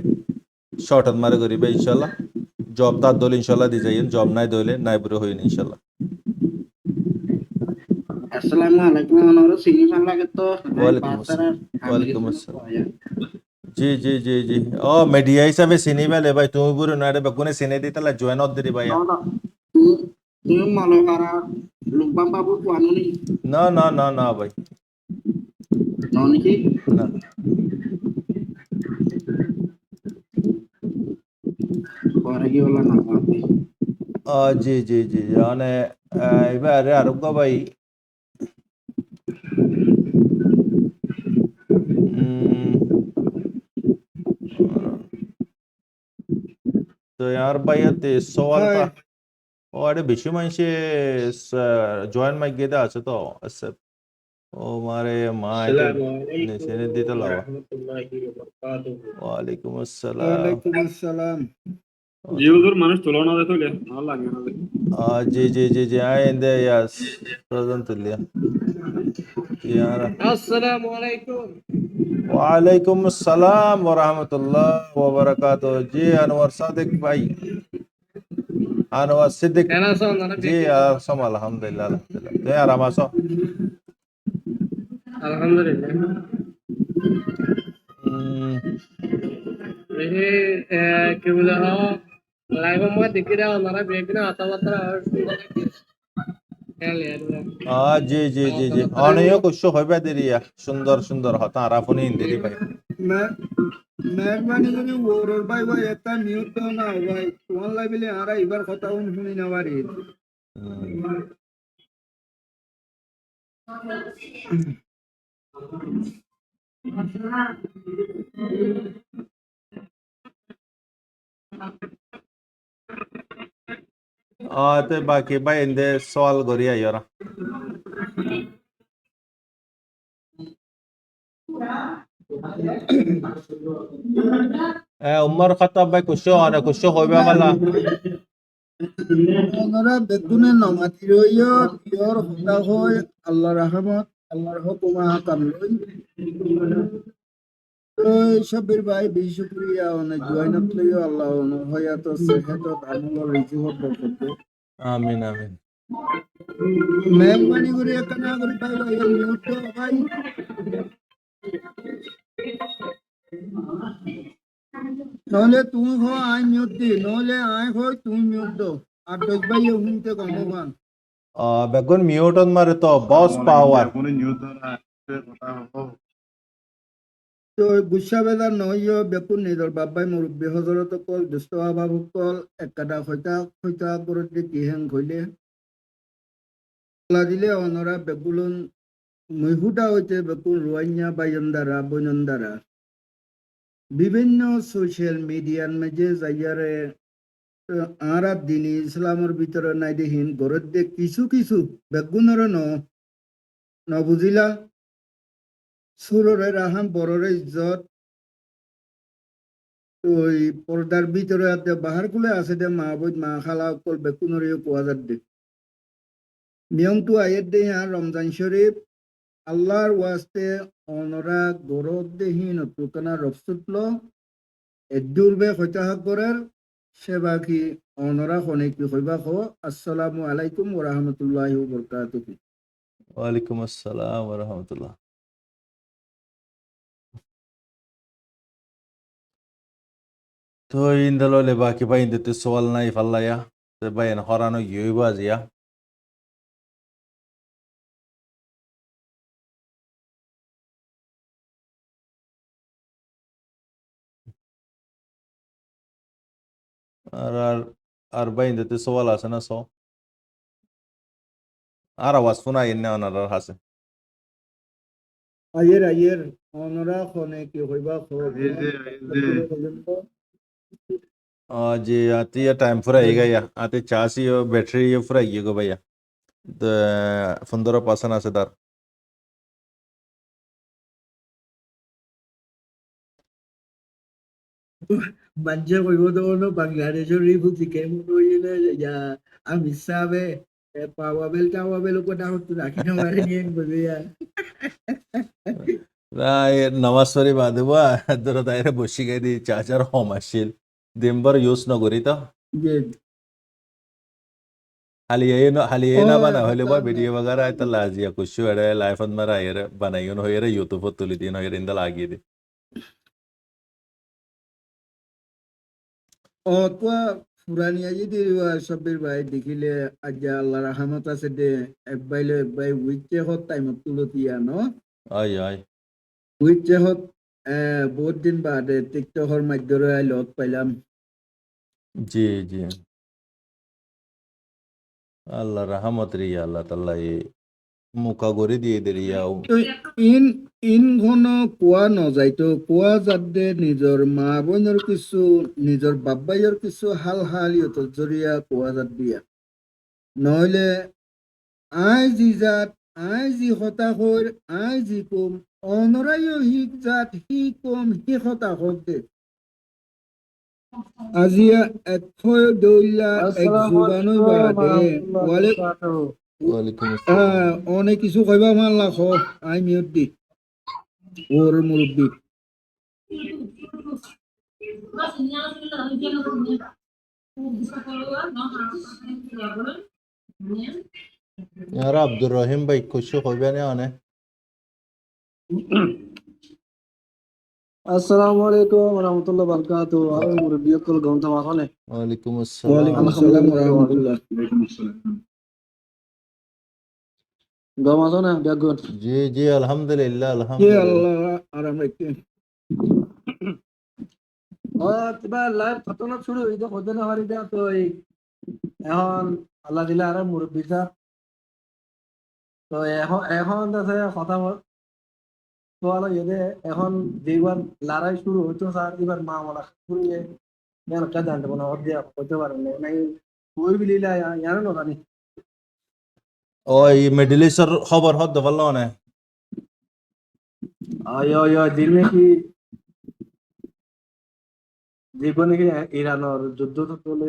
Speaker 3: শর্টত মারে করিবে ইনশাআল্লাহ জব তার দল ইনশাআল্লাহ দি যাইন জব নাই দইলে নাই পুরো হইন ইনশাআল্লাহ
Speaker 4: আসসালামু আলাইকুম ওনারা সিনি ফান লাগে তো
Speaker 3: ওয়ালাইকুম আসসালাম জি জি জি জি ও মিডিয়া হিসাবে চিনি পেলে ভাই তুমি পুরো নাইরে বেগুনে চিনি দিতেলা জয়েন অত দিরি ভাই
Speaker 4: তুমি মনে করা লুকবাম বাবু কোয়ানো নি
Speaker 3: না না না না ভাই
Speaker 4: নাকি
Speaker 3: না
Speaker 4: পরে কি বলা না
Speaker 3: জি জি জি মানে এবারে আরোগ্য ভাই তো यार भाई ते सवाल
Speaker 7: হয়
Speaker 3: था ও আরে বেশি মানুষে জয়েন মাইক গেদে আছে তো আচ্ছা ও মারে মা এটা নেশনে দিতে লাওয়া ওয়ালাইকুম আসসালাম
Speaker 7: ওয়ালাইকুম আসসালাম
Speaker 2: জি হুজুর মানুষ তুলনা দিতে হলে ভালো লাগে না
Speaker 3: জি জি জি জি আইন্দে ইয়াস প্রেজেন্ট লিয়া यार
Speaker 5: আসসালামু আলাইকুম
Speaker 3: वालेकुम अस्सलाम व रहमतुल्लाह व बरकातहू जी अनवर सादिक भाई अनवर सिद्दीक
Speaker 5: কেন আছো আপনারা
Speaker 3: जी सम अल्हम्दुलिल्लाह अल्हम्दुलिल्लाह तो यार आमासो
Speaker 5: আলহামদুলিল্লাহ এই কি বলে লাইভ মই দেখি দাও আপনারা বেগনা কথাবার্তা আর সুন্দর
Speaker 3: जी जी जी जी অনেক কিছু হইবে দেরিয়া সুন্দর সুন্দর হতা আরাফনি ইন্দিরি ভাই
Speaker 7: মেহরবানি করে ওর ভাই ভাই একটা মিউট দাও না ভাই তোমার লাইবিলে আর এবার কথা শুনি না পারি
Speaker 3: ते बाकी भाई इंदे सवाल करिया यार उमर खत्ताब भाई कुछ হইবে বলা
Speaker 7: ওনারা বেগুনে নমাতি রইয় পিওর হতা হয় আল্লাহ রহমত আল্লাহর হুকুমা কামলই তো সবের ভাই বেশি শুকরিয়া অনেক জয়নত লইও আল্লাহ হয়াত সেহত আমল রিজিক বরকত
Speaker 3: আমিন আমিন
Speaker 7: মেহরবানি করে এখানে করে ভাই ভাই মিউট ভাই নহলে তুমি হো আই মিউট দি নহলে আই হয় তুমি মিউট দাও আর দশ ভাই শুনতে কম ভান
Speaker 3: বেগুন মিউটন মারে তো বস পাওয়ার
Speaker 6: কোনো নিউজ দ্বারা কথা হবো
Speaker 7: তো গুসা বেদার নহইয় বেকুন নিদর বাবাই মুরব্বী হজরত কল দুষ্ট অভাবক কল একটা খৈতা করত কিহেন খইলে দিলে অনরা বেকুলন মহিহুটা হইতে বেকুল রোয়াইয়া বাইন্দারা বৈনন্দারা বিভিন্ন সোশ্যাল মিডিয়ার মাঝে যাইয়ারে আরা দিনী ইসলামের ভিতরে নাই দেহিন গরত দিয়ে কিছু কিছু বেগুনের নবুজিলা সুররে রাহাম বড়রে ইজ্জত ওই পর্দার ভিতরে বাহার গুলো আছে দে মা বই মা খালা অকল বেকুনরে পোয়া যার দে নিয়মটো আয়ের দে আর রমজান শরীফ আল্লাহর ওয়াস্তে অনরা গরত দেহীন তুকানা রফসুতল এদুরবে হইতা করার সেবা কি অনরা হনে কি হইবা খ আসসালামু আলাইকুম ওয়া রাহমাতুল্লাহি ওয়া বারাকাতুহু
Speaker 3: ওয়ালাইকুম আসসালাম ওয়া রাহমাতুল্লাহ তো ইন্দললে বাকি ভাই ইন্দতে সওয়াল নাই ফাল্লায়া তো বাইন হরানো ইউবা জিয়া আর আর আর ভাই ইন্দতে সওয়াল আছে না সো আর আওয়াজ শোনা ইন্না ওনার হাসে
Speaker 7: আয়ের অনরা হনে কি হইবা খ
Speaker 3: जी आती है टाइम पूरा आएगा या आते चासी और बैटरी ये पूरा आएगा भैया तो 15% আছে তার
Speaker 7: Banje কইব তো বাংলাদেশের রিফিউজি কেমন হইলে ইয়া আমি সাবে পাওয়াবেল কথা হতো রাখি না মারে নিয়ে বলবে ইয়া
Speaker 3: রাই নমাজরি বাদবা দর দাইরে বসি গাই দি চাচার হোম আসিল দিনবার ইউজ নগরি তো
Speaker 7: যে
Speaker 3: हालिये ना बना होले बा वीडियो वगैरह आयता लाजिया कुछ एडे लाइफ अंद मरा आयर बनाइयो न होयर यूट्यूब पर तुली दिन होयर इंदल आगी दे
Speaker 7: ও তো ফুরানিয়া যদি সবের ভাই দেখিলে আজ আল্লাহ রহমত আছে দে একবাই উইচে হত টাইম তুলতিয়া ন
Speaker 3: आई आई
Speaker 7: উইচে হত বহুত দিন বাদে টিকটকের মাধ্যমে লগ পাইলাম
Speaker 3: जी जी अल्लाह रहमत रही अल्लाह ताला ये মুখা গড়ি দিয়ে দিয়াও
Speaker 7: তো ইন ঘন কোৱা নযায়তো কোৱা যাতে নিজৰ মা বোনৰ কিছু নিজৰ বাপ ভাইৰ কিছু হাল হাল ইহঁতৰ জৰিয়া কোৱা যাত দিয়া নহলে আই যি জাত আই যি হতাশৰ আই যি কম অনৰায়ো সি জাত সি কম সি হতাশক দে আজি একশয় দৌলা এক জোবানৈ বাদে ওয়ালে
Speaker 3: ওয়ালাইকুম আসসালাম
Speaker 7: অনেক কিছু কইবা ভাল লাখ আই মিয়ত দি ওর মুরব্বী
Speaker 3: আর আব্দুর রহিম ভাই খুশি হইবে না অনেক
Speaker 8: আসসালামু আলাইকুম রহমতুল্লাহ বারকাতু আমি মুরব্বী কল গন্তা মাখনে
Speaker 3: ওয়ালাইকুম
Speaker 7: ওয়ালাইকুম
Speaker 3: আসসালাম
Speaker 7: আসসালাম রহমতুল্লাহ
Speaker 8: গমাজনে বেগুন
Speaker 3: জি জি আলহামদুলিল্লাহ
Speaker 7: কে
Speaker 3: আলহামদুলিল্লাহ
Speaker 7: আল্লাহ আরাম রাখতে
Speaker 8: কিবা লাইভ ঘটনা শুরু হইতে হতে না হারি দেয়া তো এই এখন আল্লাহ দিলে আর মুরব্বী তো এখন আছে কথা বল তো আলো ইয়ে এখন যেবার লড়াই শুরু হইতো স্যার এবার মামলা শুরুয়ে ഞാൻ জানতে না অধ্যা হতে পারে নাই কই বিলিলা জানো না জানি
Speaker 3: ওই মিডল ইস্টের খবর হদ ভালো না
Speaker 8: আয় দিল নাকি যেগুলো নাকি ইরানের যুদ্ধ চলে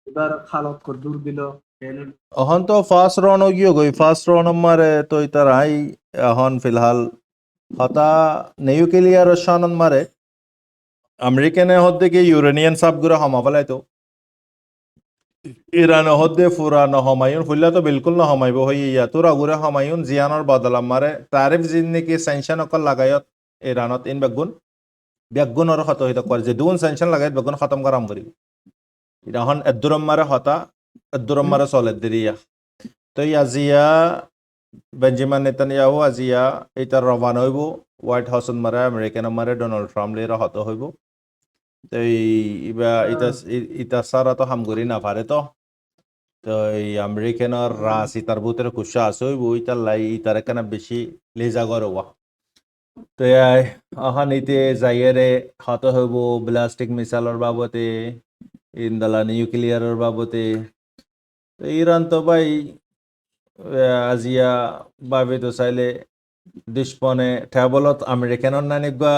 Speaker 8: এবার খালত করে দূর দিল
Speaker 3: এখন তো ফার্স্ট রাউন্ড গিয়ে গই ফার্স্ট রাউন্ড মারে তো ইতার হাই এখন ফিলহাল হতা নিউক্লিয়ার শানন মারে আমেরিকানে হদ্দে কি ইউরেনিয়ান সাবগুলো হমা ফেলাইতো ইরান হদ্দে ফুরা নহমায়ুন ফুল্লা তো বিলকুল নহমাইব হই ইয়া তোরা গুরে হমায়ুন জিয়ানোর বদলাম মারে তারিফ জিন নাকি স্যাংশন অকল লাগায়ত ইরানত ইন বেগুন আর হত হইতা কর যে দুন স্যাংশন লাগায়ত বেগুন খতম করাম করি এটা হন এদুরম মারে হতা এদুরম মারে চলে দিরিয়া তো আজিয়া বেঞ্জামিন নেতানিয়াহু আজিয়া এটা রবানা হইব হোয়াইট হাউসত মারে আমেরিকান মারে ডোনাল্ড ট্রাম্প লেরা হত হইব তো ইবা ইতা সারা তো হামগুরি না পারে তো তো এই আমেরিকানের রাস ইতার ভিতরে কুসা আছে হইব ইতার লাই ইতার এখানে বেশি লেজা গরওয়া তো এখন ইতে যাইয়েরে হত হইব ব্লাস্টিক মিসাইলের বাবতে ইন্দালা নিউক্লিয়ারের বাবতে তো ইরান তো ভাই আজিয়া বাবে তো চাইলে দুশ্মনে ঠেবলত আমেরিকানের নানিকা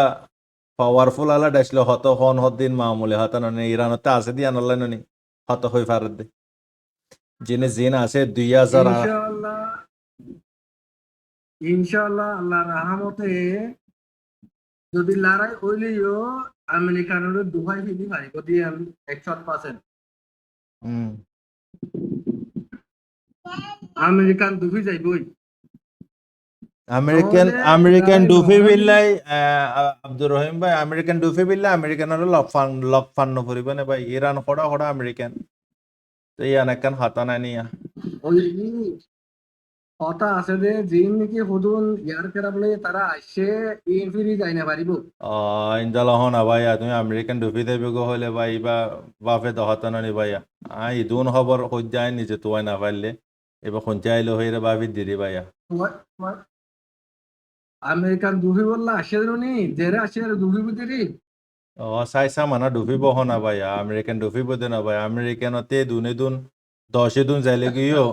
Speaker 3: পাওয়ারফুল আলা ডাইছিল হত হন হদ্দিন মামুলি হত ননি ইরানতে আছে দিয়া নলাই ননি হত হই ফারত দে যিনি জিন আছে 2000
Speaker 8: ইনশাআল্লাহ আল্লাহ রহমতে যদি লড়াই হইলেও আমেরিকানের দুহাই ফিলি পারিব দিয়ে 100% American দুফি যাইবই
Speaker 3: American Duffy বিল্লাই Abdur Rahim ভাই আমেরিকান ডুফি বিল্লাই আমেরিকানের লক ফান নকরিব না ভাই ইরান খড়া খড়া আমেরিকান তো ইয়ান একখান হাতা নাই নিয়া
Speaker 8: ওই কথা আছে যে জিন নাকি হুদুন ইয়ার কেরাবলে তারা আসে ইনফিরি যাই না পারিব
Speaker 3: ইনজালা হন ভাই তুমি আমেরিকান ডুফি দেবে গো হলে ভাই বা বাফে তো হাতা নানি ভাইয়া ইদুন খবর হজ্জায় নিজে তোয়াই না পারলে এবার খঞ্চাইলো হইরে বাবি দিদি ভাইয়া
Speaker 8: আমেরিকান দুফি বললা আসে নি জেরে আসে দুফি বুঝিরি
Speaker 3: চাইছা মানা ডুফি বহ না ভাইয়া আমেরিকান ডুফি বোধে না ভাই আমেরিকানতে দুনে দুন 10 দুন যাইলে গিয়েও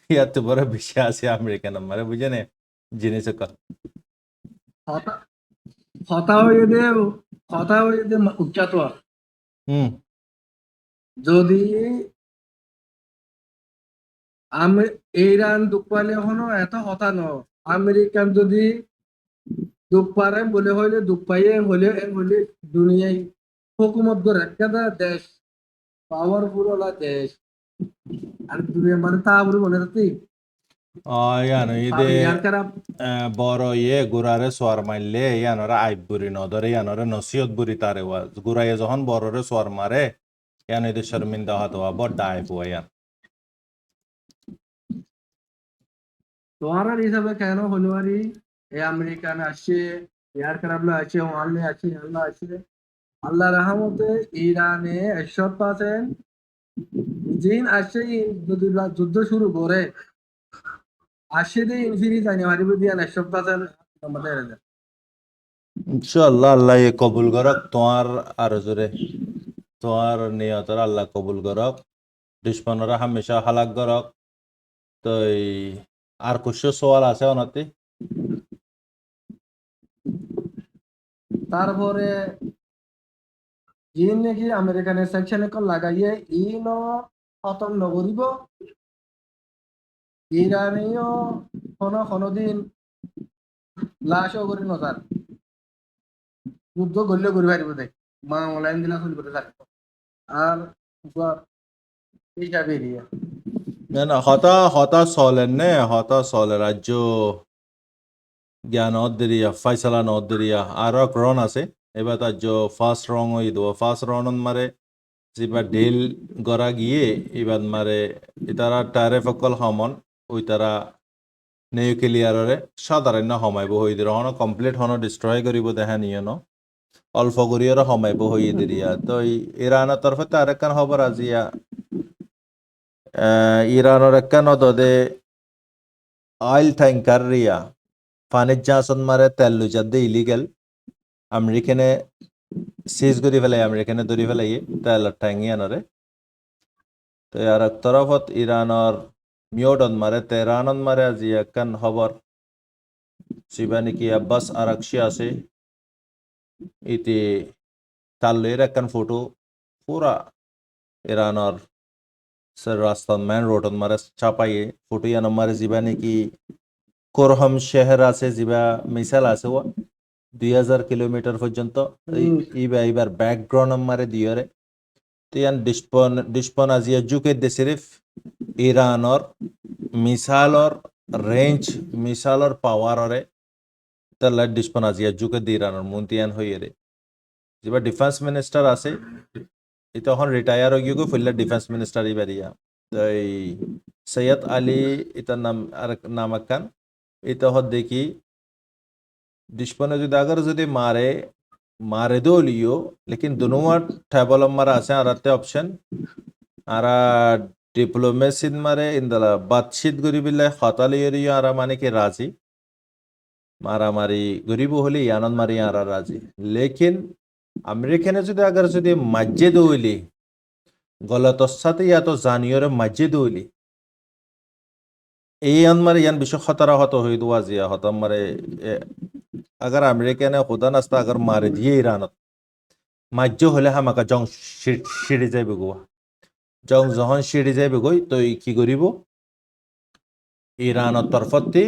Speaker 3: ইয়াত বড় বেশি আছে আমেরিকান মারে বুঝে নে জিনিস
Speaker 8: কথা হয়ে দে উচ্চাত যদি ইরান দুঃখ পাইলে এখনো এত হতা ন আমেরিকান যদি দুঃখ পারে বলে হইলে দুঃখ পাইয়ে হলে দুনিয়ায় হুকুমত করে একটা দেশ পাওয়ারফুল ওলা দেশ আর দুনিয়া মানে তা বলে মনে রাখতি
Speaker 3: ইয়ানো ইদে বড় গুড়ারে সোয়ার মারলে ইয়ানরা আইব বুড়ি নদরে ইয়ানরে নসিহত বুড়ি তারে গুড়াইয়ে যখন বড়রে সোয়ার মারে ইয়ান ইদে শর্মিন্দা হতোয়া বড় আইব ইয়ান
Speaker 8: তোমার হিসাবে কেন হলো আরি এই আমেরিকান আসছে এয়ার ক্রাফট আছে ওয়ানলে আছে আল্লাহ আছে আল্লাহ রহমতে ইরানে 100% জিন আসছে যদি যুদ্ধ শুরু করে আসে দিয়ে ইনফিনি জানি মারিব দিয়া না সপ্তাহ আমাদের এলাকা।
Speaker 3: ইনশাআল্লাহ আল্লাহ এ কবুল করক তোমার আর জোরে তোমার নিয়তর আল্লাহ কবুল করক দুশ্মনরা হামেশা হালাক করক তো আর কিছু সওয়াল আছে অনাতে
Speaker 8: তারপরে যিনি নাকি আমেরিকানের সেকশনে লাগাইয়ে ইন খতম নকরিব ইরানীয় কোনোদিন লাশও করি নজার যুদ্ধ করলে করি পারিব দেখ মা অনলাইন দিলা চলি করে থাকবো আর হিসাবে এরিয়া
Speaker 3: না না হতা চলেন নে হতা চলে রাজ্য জ্ঞান অদ্দেরিয়া ফাইসালা নদ্দেরিয়া আর রন আছে এবার তার ফার্স্ট রং হয়ে দেবো ফার্স্ট রন মারে যেবার ডিল গড়া গিয়ে এবার মারে ইতারা টারেফ অকল সমন ওই তারা নিউক্লিয়াররে সাধারণ সমাইব হই দিয়ে হন কমপ্লিট হন ডিস্ট্রয় করিব দেখা নিয়ে ন অল্প করিয়ার সমাইব হই দিয়া তো ইরানের তরফে তার একখান খবর আজিয়া ইরানের একখান দদে অয়েল ট্যাঙ্কার রিয়া পানির জাহাজত মারে তেল লুজার দে ইলিগেল আমেরিকানে সিজ করি ফেলাই আমেরিকানে ধরি ফেলাই তেল ট্যাঙ্গি আনরে তো আর এক তরফত ইরানের মিওডন মারে তেহরানত মারে আজি একখান খবর সিবা নাকি আব্বাস আরাকশি আছে ইতি তাল্লের একখান ফটো পুরা ইরানের রাস্তা মেন রোডত মারে চাপাইয়ে ফটো ইয়ান মারে যিবা নাকি কোরহম শহর আছে যিবা মিসাইল আছে ও 2000 কিলোমিটার পর্যন্ত এইবার ব্যাকগ্রাউন্ড মারে দিয়রে তিয়ান ডিসপন আজিয়া জুকে দে সিরিফ ইরানর মিসাইলর রেঞ্জ মিসাইলর পাওয়াররে তাহলে ডিসপন আজিয়া জুকে দি ইরানর মুন্তিয়ান হইরে যিবা ডিফেন্স মিনিস্টার আছে ই তখন রিটায়ার হয়ে গিয়ে ফিরলে ডিফেন্স মিনিস্টার ইবারিয়া তো এই সৈয়দ আলী ইতার নাম আর নাম একখান এই তখন দেখি ডিসপনে যদি মারে দলিও লেকিন দুনুয়ার টেবল মারা আছে আর অপশন আর ডিপ্লোমেসি মারে ইন্দলা বাতচিত করি বিলে হতালিও আর মানে কি রাজি মারামারি গরিব হলে আনন্দ মারি আর রাজি লেকিন আমেরিকানে যদি মাজ্জে দইলি গলতর সাথে তো জানিয়রে মাজ্জে দইলি এই আনমারে ইয়ান বিশ্ব খতরা হত হই দোয়া জিয়া হতম মারে अगर अमेरिका ने खुदा नास्ता अगर मारे दिए ईरान माज्य হলে হামাকা জং সিঁড়ি যাইবে গোয়া জং যখন সিঁড়ি যাইবে গই তো কি করিব ইরানের তরফতে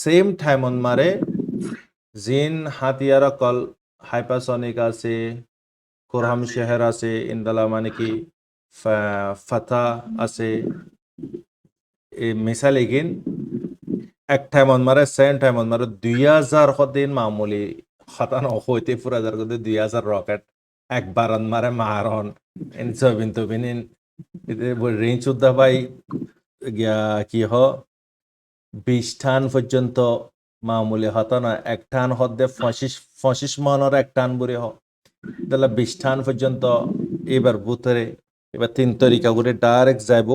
Speaker 3: সেম টাইমন মারে জিন হাতিয়ার কল হাইপাসনিক আছে কোরহাম শহর আছে ইন্দালা মানে কি ফাতা আছে মিসাইল এগিন এক টাইমত মারে সেম টাইমত মারে 2000 দিন মামুলি খতান হইতে পুরা যার 2000 রকেট একবার মারে মারন ইনসবিন তো বিনিন রেঞ্জ উদ্দা ভাই কি হ 20 টান পর্যন্ত মামুলি হতান এক টান হদে 25 মনের এক টান বুড়ি হ তাহলে 20 টান পর্যন্ত এবার বুতরে এবার 3 তরিকা করে ডাইরেক্ট যাইব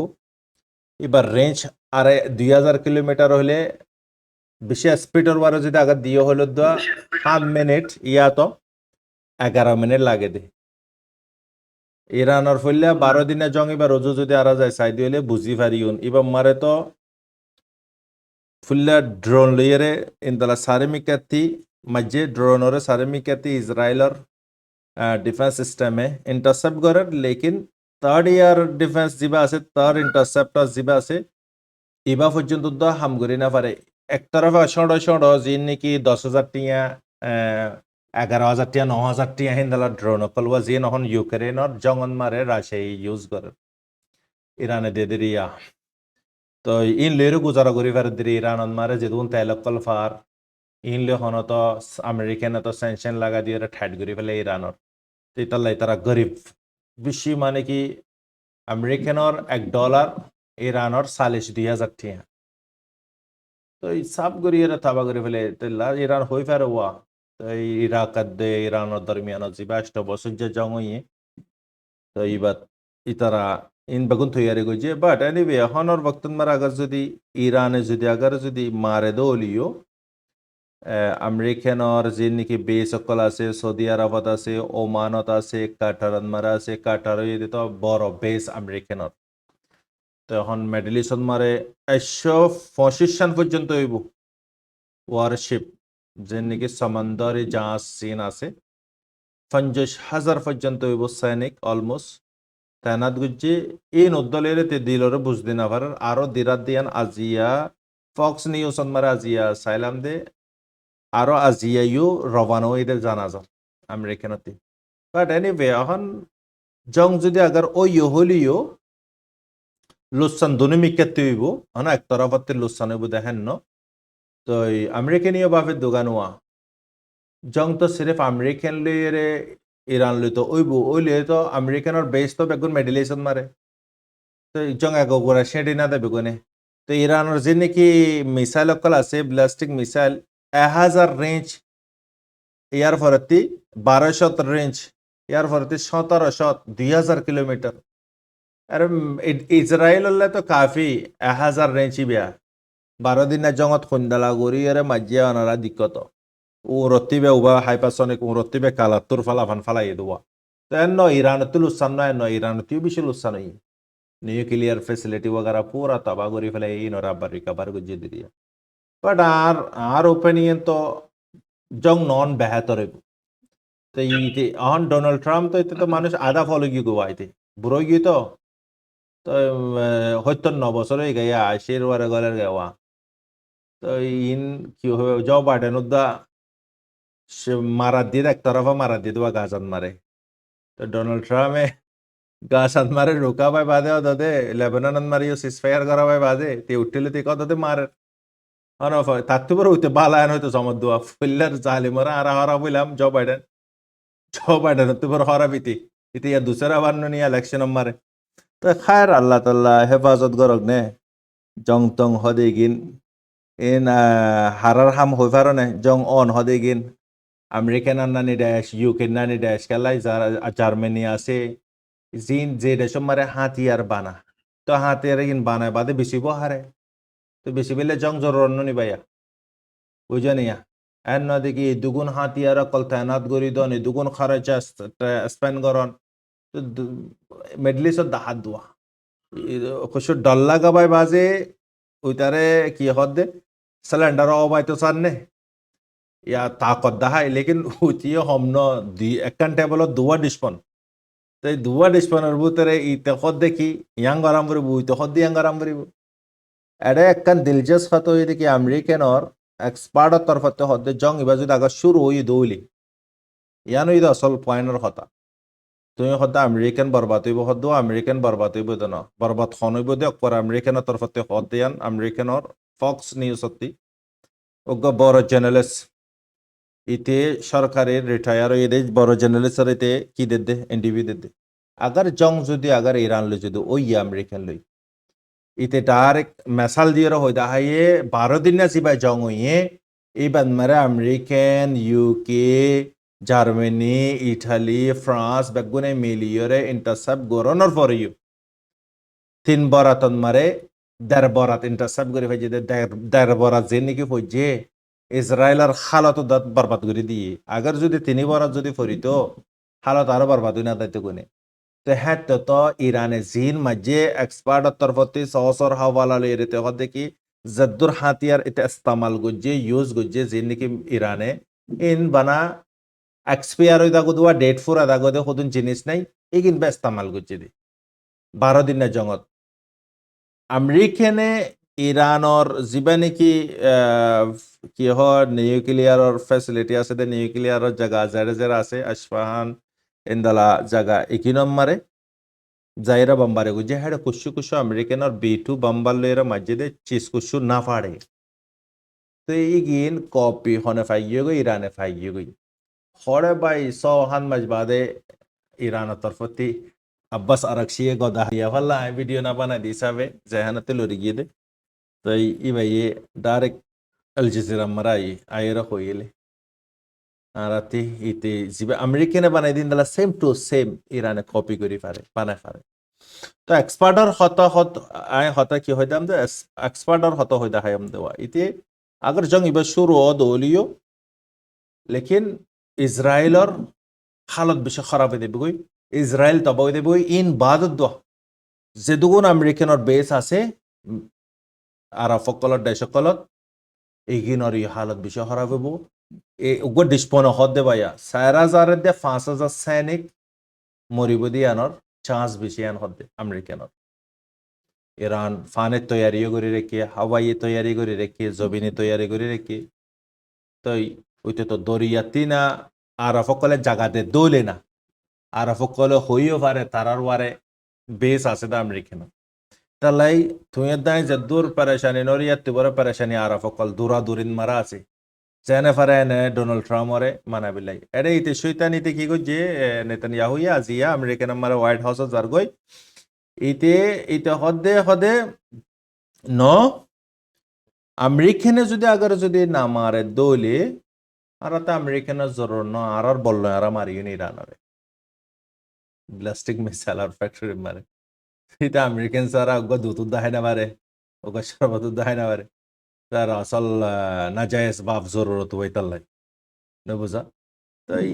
Speaker 3: এবার রেঞ্জ আর 2000 কিলোমিটার হলে বেশি স্পিডর বারে যদি আগে দিয়ে হলো 5 মিনিট ইয়া তো 11 মিনিট লাগে দে ইরানের ফলে 12 দিনে জং এবার রোজ যদি আরা যায় সাইড হইলে বুঝি পারিউন এবার মারে তো ফুল্লা ড্রোন লইরে ইনদালা সারেমিকাতি মাঝে ড্রোনরে সারেমিকাতি ইসরায়েলর ডিফেন্স সিস্টেমে ইন্টারসেপ্ট করে লেকিন থার্ড ইয়ার ডিফেন্স যিবা আছে তার ইন্টারসেপ্টর যিবা আছে ইবা পর্যন্ত তো হামগরি না পারে একতরফা সড় যিন নাকি 10,000 টিয়া 11,000 টিয়া 9,000 টিয়া হিন্দালা ড্রোন কলবা যিন এখন ইউক্রেনের জঙ্গন মারে রাশিয়া ইউজ করে ইরানে দিয়ে দিরিয়া তো ইন লেরু গুজারা করি পারে দিরি ইরানত মারে যেদুন তেলকল ফার ইন লে হন তো আমেরিকানে তো স্যাংশন লাগা দিয়ে ঠাট করি ফেলে ইরানর তাই তারা গরিব বেশি মানে কি আমেরিকানের $1 ইরানর 40,000 টিয়া তো এই সব গরিয়ে তাবা করে ফেলে ইরান হই পারে ওয়া তো ইরাক দে ইরানের দরমিয়ান 22 বছর যে জং হইয়ে তো এইবার ইতারা ইন বেগুন তৈয়ারি করছে বাট এনিওয়ে এখনর বক্তন মার আগার যদি ইরানে যদি আগার যদি মারে দলিও আমেরিকানর যে নাকি বেস সকল আছে সৌদি আরবত আছে ওমানত আছে কাটারত মারা আছে কাটার তো বড় বেস আমেরিকানর তো এখন মিডল ইস্টত মারে 125 সাল পর্যন্ত হইব ওয়ারশিপ যে নাকি সমন্দরি জাহাজ সিন আছে 50,000 পর্যন্ত হইব সৈনিক অলমোস্ট তাইনাত গুজি এই নদ্দলের তে দিলরে বুঝদি না পারার আরো দিরাত দিয়ান আজিয়া ফক্স নিউজ মারে আজিয়া সাইলাম দে আরো আজিয়াইও রবানো এদের জানাজা আমেরিকানতে বাট এনিওয়ে এখন জং যদি আগার ওই হলিও লুসান দুনি মিকাতে হইব হনা এক তরফতে লুসান হইব দেখেন ন তো আমেরিকানীয় ভাবে দোকানোয়া জং তো সিরিফ আমেরিকান লইরে ইরান লই তো ওইব ওই লিয়ে তো আমেরিকানোর বেস তো বেগুন মেডিলেশন মারে তো জং আগো গোরা শেডি না দেবে গুনে তো ইরানের যে নাকি মিসাইল অকল আছে ব্লাস্টিক মিসাইল 1000 রেঞ্জ ইয়ার ফরতি 1200 রেঞ্জ ইয়ার ফরতি 1700 2000 কিলোমিটার আর ইসরায়েল হলে তো কাফি 1000 রেঞ্জ বিয়া 12 দিন জঙত খুন্দালা গরি আরে মাজিয়া অনারা দিক্কত ও রত্তিবে উবা হাইপাসনিক ও রত্তিবে কালাতুর ফালাফান ফালাই দুয়া তো এন্ন ইরানতুল উসান নয় এন্ন ইরানতিও বেশি উসান নিউক্লিয়ার ফেসিলিটি वगैरह पूरा तबाह करी ফেলে এই নরা রিকভার গুজি দিয়া বাট আর ওপিনিয়ন তো জং নন বেহতর তো ইতে অন ডোনাল্ড ট্রাম্প তো এতে তো মানুষ আধা ফলো গিয়ে গোয়াইতে বুড়ো গিয়ে তো তো 79 হয়ে গিয়া আশির ওয়ারে গলের গাওয়া তো ইন কি হবে জো বাইডেন উদ্দা সে মারা দিয়ে এক তরফা মারা দিয়ে দেওয়া গাজান মারে তো ডোনাল্ড ট্রাম্পে গাছাত মারে রোকা ভাই বাদে দে লেবানন মারিও সিসফায়ার করা ভাই বাদে তে উঠিলে তে কত দে মারে অন তার তো বড় হইতে বালায়ন হইতো জমদ দোয়া ফুল্লার জালিমরা আর হারা বইলাম জো বাইডেন তো বড় হরাবিতি ইতি ইয়া দুসরা বার নি ইলেকশন মারে তো খায়ের আল্লাহ তাল্লাহ হেফাজত গরক নে জং টং হদে গিন ইন হারার হাম হই পারনে জং অন হদে গিন আমেরিকান নানি দেশ ইউকে নানি দেশ খেলাই জার্মানি আছে জিন যে দেশ মারে হাতিয়ার বানা তো হাতিয়ার ইন বানায় বাদে বেশি হারে তো বেশি বেলে জং জোর নি ভাইয়া বুঝানিয়া এন দেখি দুগুণ হাতিয়ার অকল তাইনাত গরি দন দুগুণ খরচ স্পেন্ড করন তো মিডল ইস্টত দাহাত দোয়া খুশ ডল্লা গাবাই বাজে ওইটারে কি হদ দে সিলিন্ডার অবাই তো সারনে ইয়া তাকত দাহাই লেকিন উচিয়ে হমন একখান টেবলত দুয়া ডিসপন তো এই দুয়া ডিসপনের ভিতরে ইতে হদ দেখি ইয়াং গরম করিব ইতে হদ ইয়াং গরম করিব এটা একখান দিলজাস হতো দেখি আমেরিকানর এক্সপার্টর তরফতে হদে জং এবার যদি আগে শুরু হই দৌলি ইয়ানো ইদ আসল পয়েন্টর কথা তুমি হদা আমেরিকান বরবাদ হইব হদ আমেরিকান বরবাদ হইব না বরবাদ খন হইব দে অকর আমেরিকানের তরফতে হদ ইয়ান আমেরিকানর ফক্স নিউজ হতি অজ্ঞ বড় জার্নালিস্ট ইতে সরকারের রিটায়ার হয়ে দে বড় জার্নালিস্টের ইতে কি দে এনডিবি দে আগার জং যদি আগার ইরান লই যদি ওই আমেরিকান লই ইতে ডাইরেক্ট মেসাল দিয়ে হইদা হাইয়ে 12 দিন না সিবাই জং হইয়ে এইবার মারে American UK Germany Italy France বেগুনে মিলিয়রে ইন্টারসেপ্ট গরনর ফর ইউ 3 বরাতন মারে 1.5 বরাত ইন্টারসেপ্ট করে ভাই যে 1.5 বরাত যে নাকি হইছে ইসরায়েলের হালত দাঁত বরবাদ করে দিয়ে আগার যদি 3 বরাত যদি ফরিত হালত আরো বরবাদ হই না দাইতে কোনে তো হ্যাঁ তো ইরানে জিন মাঝে এক্সপার্ট তরফতে সহসর হাওয়ালা লই রেতে হদ দেখি জদ্দুর হাতিয়ার এটা ইস্তেমাল গজ্জে ইউজ গজ্জে জিন নাকি ইরানে ইন বানা এক্সপায়ার হই দাগো দুয়া ডেট ফুরা দাগো দে হদুন জিনিস নাই ইগিন বে ইস্তেমাল গজ্জে দি 12 দিন না জঙ্গত আমেরিকানে ইরানর জিবা নাকি কি হয় নিউক্লিয়ারর ফ্যাসিলিটি আছে দে নিউক্লিয়ারর জায়গা যারা আছে আসফাহান ইন্দালা জায়গা একই নম্বরে জাইরা বম্বারে গুজে হেড কুশু আমেরিকানর B2 বম্বার লইরা মসজিদে চিজ কুশু না ফাড়ে তো ইগিন কপি হনে ফাইয়ে গই ইরানে ফাইয়ে গই হরে বাই সোহান মজবাদে ইরানের তরফতি আব্বাস আরাকশিয়ে গদা দিয়া ফাল্লা ভিডিও না বানা দিসাবে জাহানাতে লরি গিয়ে দে তো ই ভাই ডাইরেক্ট আল জাজিরা মারাই আইরা কইলে আরাতি ইতে জিবা আমেরিকানে বানাই দিন দালা সেম টু সেম ইরানে কপি করি পারে বানায় পারে তো এক্সপার্টর হতা কি হইতাম যে এক্সপার্টর হত হইতা হাইম দেওয়া ইতে আগর জং ইবা শুরু দলিও লেকিন ইসরায়েলর হালত বেশি খারাপ হয়ে দেবে ইসরায়েল তবা হয়ে দেবে ইন বাদত দোয়া যে দুগুণ আমেরিকানের বেস আছে আরবসকলৰ দেশসকলত এইগিনৰ ই হালত বেশি খারাপ হইব উগ্র ডিসপন হদ দে ভাইয়া 4,000 দে 5,000 সৈনিক মরিব দিয়ে আনর চান্স বেশি আন হদ দে আমেরিকানৰ ইরান ফানের তৈয়ারিও করে রেখে হাওয়াই তৈয়ারি করে রেখে জমিনে তৈয়ারি করে রেখে তো ওইতে তো দরিয়াতি না আরবসকলে জাগাতে দৌলে না আরবসকলে হইও পারে তারার ওয়ারে বেস আছে দা আমেরিকান তালাই তুই দাই যে দূর পরেশানি নরিয়াতি বড় পরেশানি আরবসকল দূরা দূরিন মারা আছে জেনে পারে নে ডোনাল্ড ট্রাম্পরে মানাবিলাই এরে ইতে শৈতানিতে কি গো যে নেতানিয়াহু আজিয়া আমেরিকান মারা হোয়াইট হাউস যার গই ইতে হদে ন আমেরিকানে যদি না মারে দৌলে আর তা আমেরিকানের জরুর ন আর বললো আর মারিও নি ইরানরে ব্লাস্টিক মিসাইল আর ফ্যাক্টরি মারে এটা আমেরিকান সারা ওগা দুধ দাহাই না মারে ওগা সর্বত দাহাই না মারে তার আসল নাজায়েজ বাপ জরুরত হইতাল্লাই না বুঝা তাই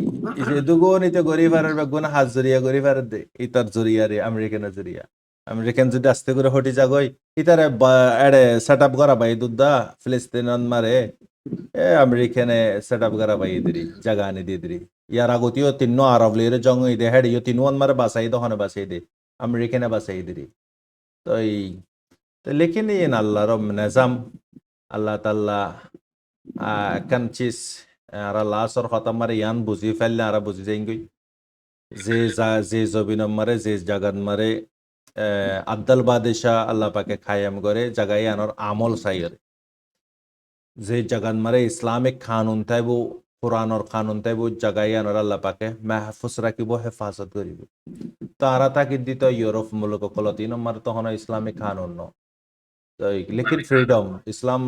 Speaker 3: দুগো নিতে গরিবারের বেগুন হাত জরিয়া গরিবার দে ইতার জরিয়ারে আমেরিকানের জরিয়া আমেরিকান যদি আস্তে করে হটি যাগই ইতারে এড়ে সেট আপ করা বাই দুধা ফিলিস্তিনন মারে আমেরিকানে সেট আপ করা বাই দিরি জায়গা আনি দিয়ে দিরি ইয়ার আগতিও তিন্ন আরব লের জং দে হেড ইও তিনওয়ান মারে বাসাই দহনে বাসাই দে আমেরিকানে বাসাই দিরি তো লেকিন ইন আল্লাহর নিজাম আল্লাহ তাআলা কান চিজ আর লাসর খতম মারে ইয়ান বুঝি ফেললে আর বুঝি যাইগই যে জবিন মারে যে জাগান মারে আব্দুল বাদশাহ আল্লাহ পাকে খায়াম করে জাগাই আনর আমল সাইরে যে জাগান মারে ইসলামিক কানুন তাইবো কোরআনর কানুন তাইবো জাগাই আনর আল্লাহ পাকে মাহফুজ রাখিব হেফাজত করিব তারা তাকে দিত ইউরোপ মুলক কলত নম্বর তখন ইসলামিক কানুন ন লেকিন ফ্রিডম ইসলাম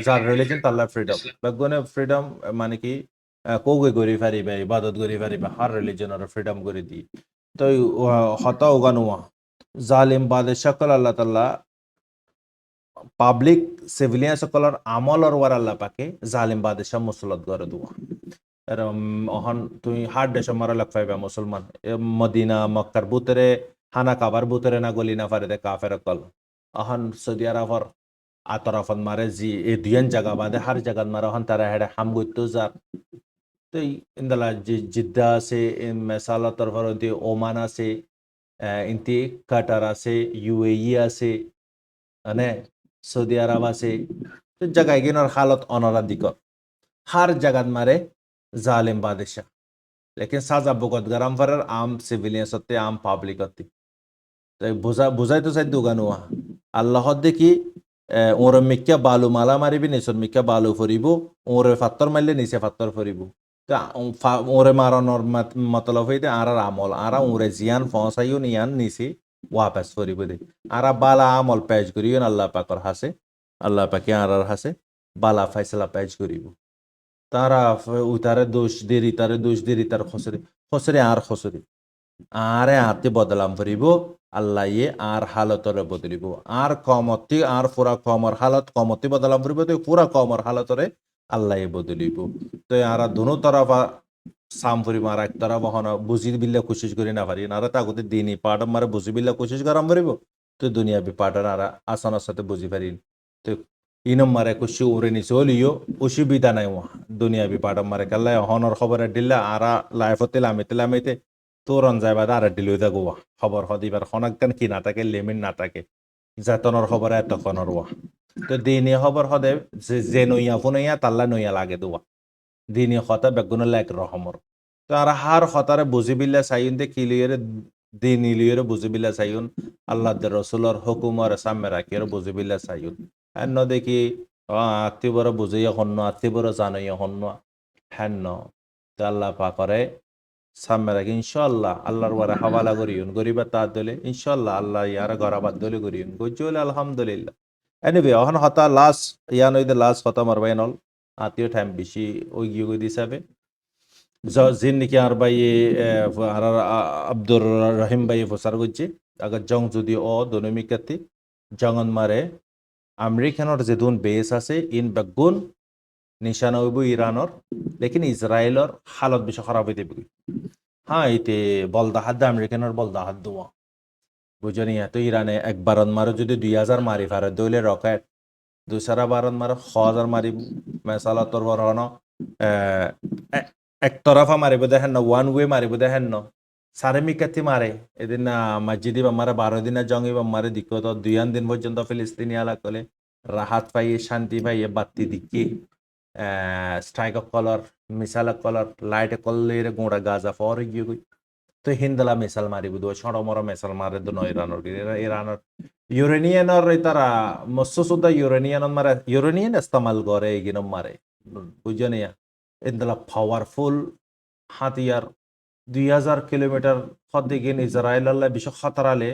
Speaker 3: যার রিলিজন তাল্লা ফ্রিডম বেগুনে ফ্রিডম মানে কি কৌগে গড়ি ফারিবা ইবাদত গড়ি ফারিবা হার রিলিজনের ফ্রিডম করে দি তো হতা ওগানোয়া জালিম বাদশাহ আল্লাহ তাআলা পাবলিক সিভিলিয়ান সকলের আমলর ওয়ার আল্লাহ পাকে জালিম বাদশাহ মুসলত করে দুয়া অহন তুই হার দেশ মারা লাগ পাইবা মুসলমান মদিনা মক্কার বুতরে হানা কাবার বুতরে না গলি না ফারে দে কাফের কল অহন সৌদি আরবর আতরাফত মারে জি এই দুইন জায়গা বাদে হার জায়গা মারা হন তারা হেডে হাম গইতো যার তো ইন্দালা জিদ্দা আছে মেসালা তরফর ওমান আছে ইনতি কাটার আছে ইউএই আছে মানে সৌদি আরব আছে তো জায়গায় গিনার হালত অনরা দিক হার জায়গাত মারে জালিম বাদশাহ লেকিন সাজা বগত গরম ফরার আম সিভিলিয়ান সত্তে আম পাবলিক হতে তাই বুঝাই তো চাই দোকানোয়া আল্লাহ দেখি ওর মিক্কা বালু মালা মারিবি নিচর মিক্কা বালু ফরিব ওরে ফাত্তর মারলে নিচে ফাত্তর ফরিব তো ওরে মারানোর মতলব হইতে আর আমল আর ওরে জিয়ান ফসাইও নিয়ান নিচে ওয়াপাস ফরিব দে আর বালা আমল পেজ করিও আল্লাহ পাকর হাসে আল্লাহ পাকে আর হাসে বালা ফাইসলা পেজ করিব তারা উতারে দোষ দেরি তার খসরে আর খসরে আরে আতে বদলাম ফরিব আল্লাহ ইয়ে আর হালতরে বদলিব আর কমতি আর পুরা কমর হালত কমতি বদলাম ফরিব তো পুরা কমর হালতরে আল্লাহ বদলিব তো আর দুনো তরফা সাম ফরিব আর এক তরফ হন বুঝি বিল্লা কোশিশ করি না পারি আর তাগতে দিনই পাড় মারে বুঝি বিল্লা কোশিশ করাম ফরিব তো দুনিয়া বি পাড়ার আর আসানোর সাথে বুঝি পারি তো ইনম মারে কুশি উড়ে নিছে হলিও অসুবিধা নাই দুনিয়া বি পাড় মারে কাল্লা হনর খবরে দিল্লা আর লাইফতে লামিতে তোরন যাইবা আর ডিলই দা গোয়া খবর হদিবার খনাকান কি না থাকে লিমিট না থাকে জাতনের খবর এত খনর ওয়া তো দিনে খবর হদে যে নইয়া ফুনইয়া তাল্লা নইয়া লাগে দোয়া দিনে খতা বেগুন লাগ রহমর তো আর হার খতারে বুঝিবিল্লা চাইন দে কিলিয়রে দিন ইলিয়রে বুঝিবিল্লা চাইন আল্লাহ দে রসুলর হুকুমর সামনে রাখিয়রে বুঝিবিল্লা চাইন আর ন দেখি আত্মীয়র বুঝিয়া হন্য আত্মীয়র জানইয়া হন্য হ্যান তো আল্লাহ পাকরে সামনে রাখি ইনশাল্লাহ আল্লাহর ওয়ারে হাওয়ালা করিউন গরিবার তার দলে ইনশাল্লাহ আল্লাহ ইয়ারা গরাবাদ দলে করিউন গজল আলহামদুলিল্লাহ এনিওয়ে অহন হতা লাস্ট ইয়ান ওই দে লাস্ট হতা মারবাই নল আত্মীয় টাইম বেশি ওই গিয়ে গই দিছাবে জিন নাকি আর ভাই আর আব্দুর রহিম ভাই ফসার করছে agar jong যদি ও দনমিকাতি জঙ্গন মারে আমেরিকানৰ যেদুন বেস আছে ইন বেগুন নিশানা হইব ইরানর লেকিন ইসরায়েলর হালত বেশি খারাপ হইতে বি হ্যাঁ এতে বলদাহাদ আমেরিকানের বলদাহাদ দোয়া বুঝনি তো ইরানে একবারন মারে যদি 2000 মারি ফারে দইলে রকেট দুসারা বারন মারে 1000 মারি মেসালা তোর বরন একতরফা মারিব দেখেন না ওয়ান ওয়ে মারিব দেখেন না সারেমিকাতি মারে এদিন মসজিদি বাম্মারে 12 দিনের জঙ্গি বাম্মারে দিকে তো 2 দিন পর্যন্ত ফিলিস্তিনি আলাকলে রাহাত পাইয়ে শান্তি পাইয়ে বাত্তি দিকে স্ট্রাইক কলর মিসাইল কলর লাইট কললের গোড়া গাজা ফর গিয়ে গই তো হিন্দলা মিসাইল মারিব দো ছড় মর মিসাইল মারে দো ইরানর ইউরেনিয়ানর তারা মসসুদা ইউরেনিয়ান মারে ইউরেনিয়ান ইস্তেমাল করে এগিনম মারে বুঝনিয়া ইন্দলা পাওয়ারফুল হাতিয়ার 2000 কিলোমিটার খদ্দিগিন ইসরায়েল আল্লাহ বিশ্ব খতরালে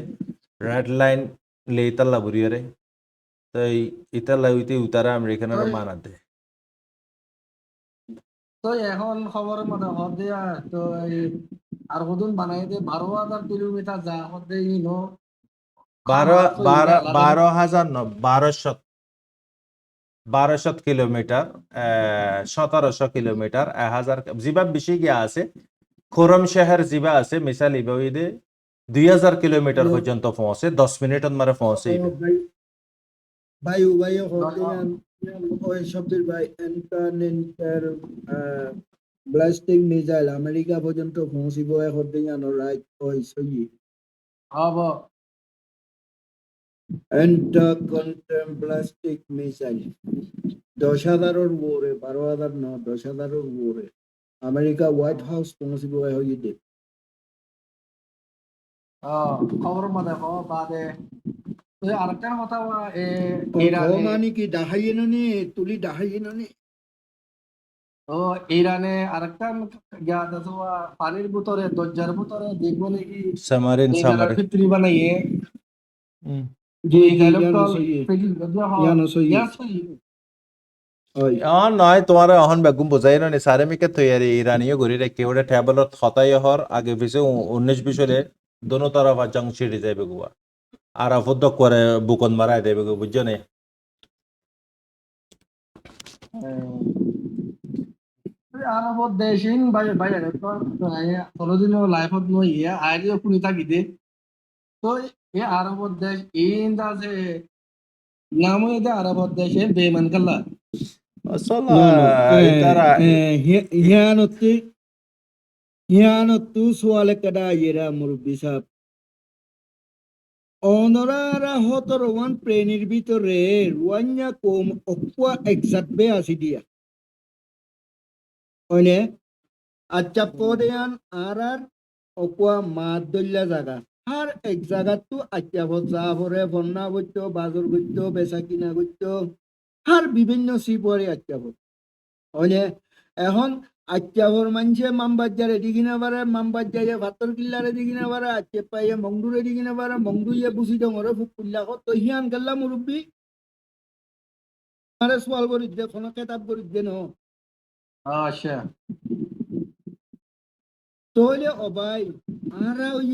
Speaker 3: রেড লাইন লে ইতাল্লা বুরিয়ারে তো ইতাল্লা উইতে উতারা আমেরিকানের মানাতে
Speaker 8: তো এখন খবরের মধ্যে হদে তো এই আর কদিন বানাই দে 12,000 কিলোমিটার যা হদে ইনো
Speaker 3: 1200 কিলোমিটার 1700 কিলোমিটার 1000 জিবা বেশি গিয়া আছে খোরম শহর জিবা আছে মিসাল ইবাইদে 2000 কিলোমিটার পর্যন্ত পৌঁছে 10 মিনিটত মারে পৌঁছে
Speaker 7: বায়ু হতেন ওই শব্দের ভাই ইন্টারনেটের ব্লাস্টিং মিসাইল আমেরিকা পর্যন্ত পৌঁছিব হতেন রাইট ওই সই
Speaker 8: হব
Speaker 7: ব্লাস্টিক মিসাইল 10,000-এর উপরে 12,000 ন 10,000-এর উপরে আমেরিকা হোয়াইট হাউস পৌঁছিব হইতে
Speaker 8: খবরের মধ্যে হ বাদে আরেকটা কথা
Speaker 7: মানে কি ডাহাইনি তুলি ডাহাইনি
Speaker 8: ও ইরানে আরেকটা জ্ঞাত আছে পানির ভিতরে দরজার ভিতরে দেখবো নাকি
Speaker 3: সামারিন
Speaker 8: ফিত্রি বানাইয়ে
Speaker 7: জি
Speaker 3: নয় তোমার এখন বেগুম বোঝাই না সারে মিকে তৈরি ইরানিও ঘুরি রেখে ওটা টেবলত হতাই হর আগে পিছে 19-20 দোনো তরফ জং ছিড়ে যাবে গুয়া আর আফদ করে বুকন মারাই দেবে গো বুঝছো না
Speaker 8: আরবত দেশিন বাইরে কোনোদিন লাইফত নই আইডিও শুনি থাকি দে তো এই আরবত দেশ ইন্দা যে নাম দে আরবত দেশে বেমান কাল্লা
Speaker 3: আসলে তারা
Speaker 7: হিয়ানত্তু সোয়ালে কাদা ইয়েরা মুরব্বী সাহেব অনরারা হতরওয়ান প্রেনির ভিতরে রুয়ান্যা কম অকুয়া একজাত বে আসি দিয়া ওইনে আচ্ছা পদেয়ান আর অকুয়া মাত দল্লা জাগা আর এক জায়গাতো আচ্ছা ভজা ভরে বন্যা করতো বাজর করতো বেচা কিনা করতো আর বিভিন্ন সিপরে আচ্ছা ভর ওইনে এখন আচ্চাভর মানুষে মামবাজার এদি কিনা পারে মামবাজারে ভাতর কিল্লার এদি কিনা পারে আচ্চে পাইয়ে মংডুর এদি কিনা পারে মংডুইয়ে বুঝি ডঙরে ফুক কুল্লা তো হিয়ান গেল্লা মুরব্বী আরে সোয়াল করি দে কোনো কেতাব করি দে ন
Speaker 8: আচ্ছা
Speaker 7: তোলে অবাই আরা ওই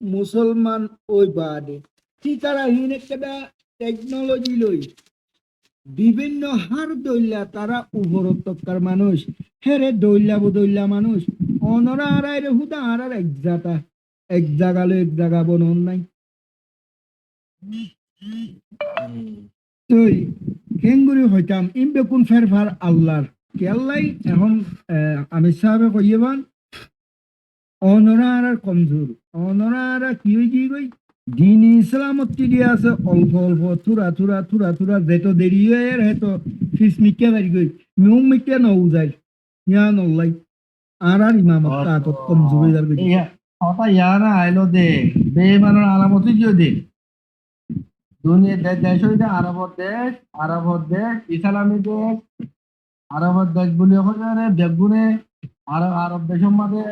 Speaker 7: মুসলমান ওই বাদে কি তারা হিনে কেদা টেকনোলজি লই বিভিন্ন হার দইলা তারা উপরত্বকার মানুষ হেরে দইলা বদইলা মানুষ অনরা আড়াই রে হুদা আর এক জায়গালো এক জায়গা বনন নাই তুই কেঙ্গুরি হইতাম ইমবে কোন ফেরফার আল্লাহর কেল্লাই এখন আমি সাহেবে কইবান অনরা আর কমজোর অনরা আর কি হই কি কই দিন ইসলামত দিয়ে আছে অল্প অল্প থুরা যেতো দেরি হয়ে হেতো ফিস মিকে বাড়ি গই মিউং মিকে নউ যায় ইয়া নল্লাই আর ইমামত তাতত কমজোর হয়ে যাবে
Speaker 8: কথা ইয়ানা আইলো দে বেমানের আলামতি দিও দে দুনিয়া দেশ হইতে আরবত দেশ ইসলামী দেশ আরবত দেশ বলি ওখানে বেগুনে আরব দেশের মধ্যে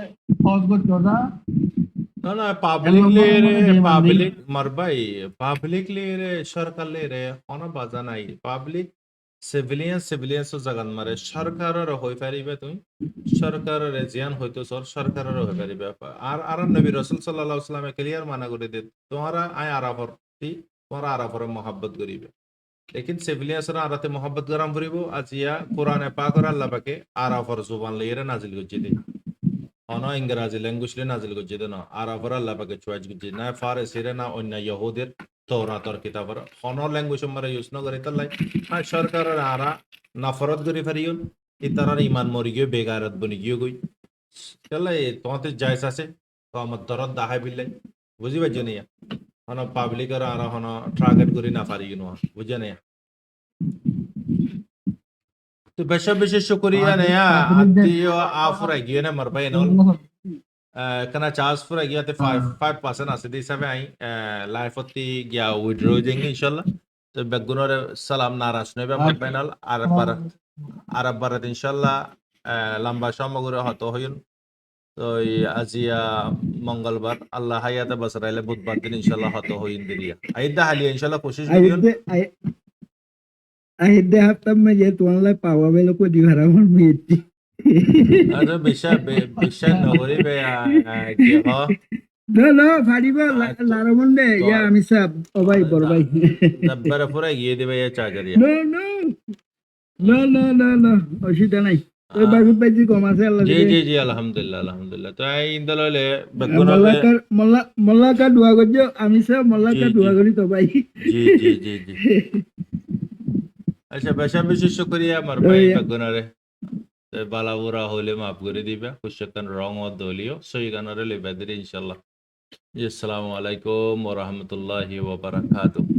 Speaker 8: ফজ করতে ওটা
Speaker 3: না পাবলিক মারবাই পাবলিক লে রে সরকার লে রে কোন বাজা নাই পাবলিক সিভিলিয়ান জাগান মারে সরকারের হই পারিবে তুমি সরকারের জিয়ান হইতো সরকারের হই পারিবে আর নবী রাসূল সাল্লাল্লাহু আলাইহি ওয়াসাল্লামে ক্লিয়ার মানা করে দে তোমরা আয় আরাফর তোমরা আরাফর মহব্বত করিবে लेकिन সিভিলিয়ানরা আরাতে মহব্বত গরাম করিব আজিয়া কোরআনে পাকের আল্লাহ পাকে আরাফর জুবান লইরে নাজিল করছে দে অন ইংরেজি ল্যাঙ্গুয়েজ লে নাজিল করছে দে না আরাফর আল্লাহ পাকে চয়েস করছে না ফারসিরে না অন্য ইহুদের তৌরাতর কিতাবর অন ল্যাঙ্গুয়েজ আমরা ইউজ না করি তাই আর সরকারের আরা নফরত করি ফারিয়ন ইতারার ইমান মরি গিয়ে বেগারত বনি গিয়ে গই চলে তোমাতে জায়জ আছে তো আমার দরদ দাহাই বিল্লাই বুঝি পাইছো নিয়া হন পাবলিকের আর হন টার্গেট করি না পারি না বুঝে নেয়া তো বেশি শুকরিয়া নেয়া আত্মীয় আফরা গিয়ে না মার পাই নল kana charge for gya te 5% আছে দিস হিসাবে আই লাইফ অতি গিয়া উইথড্র দেন ইনশাআল্লাহ তো বেগুনর সালাম নারাজ নেবে মার পাই নল আর বারাত ইনশাআল্লাহ লম্বা সমগ্র হতো হইন তো আজিয়া মঙ্গলবার আল্লাহ হায়াতে বসরাইলে বুধবার দিন ইনশাআল্লাহ হতো হইন দিরিয়া আইদা হালিয়া ইনশাআল্লাহ কোশিশ করিও
Speaker 7: আহিদে হাপ্তাম মে যে তোমার পাওয়া বেলো কো দিভারা আমার মেয়েটি
Speaker 3: আরে বেশা নগরি বে কি হ
Speaker 7: No, ফাড়িবা লারমন দে ইয়া আমি সব ও ভাই বড় ভাই
Speaker 3: দাব্বারে পুরা গিয়ে দিবে এই চাকরিয়া
Speaker 7: No, অসুবিধা নাই ওই বাগুত বাইজি কম আছে আল্লাহ
Speaker 3: জি আলহামদুলিল্লাহ তো এই ইন্দললে বেগুনলে
Speaker 7: মোল্লাকা দোয়া করছো আমি সব মোল্লাকা দোয়া করি তো ভাই
Speaker 3: জি আচ্ছা বেশি শুকরিয়া আমার ভাই বেগুনরে বালাবুরা হলে মাফ করে দিবা কুশকান রং ও দলিও সই গানরে লেবা দিলে ইনশাআল্লাহ আসসালামু আলাইকুম ওয়া রাহমাতুল্লাহি ওয়া বারাকাতুহু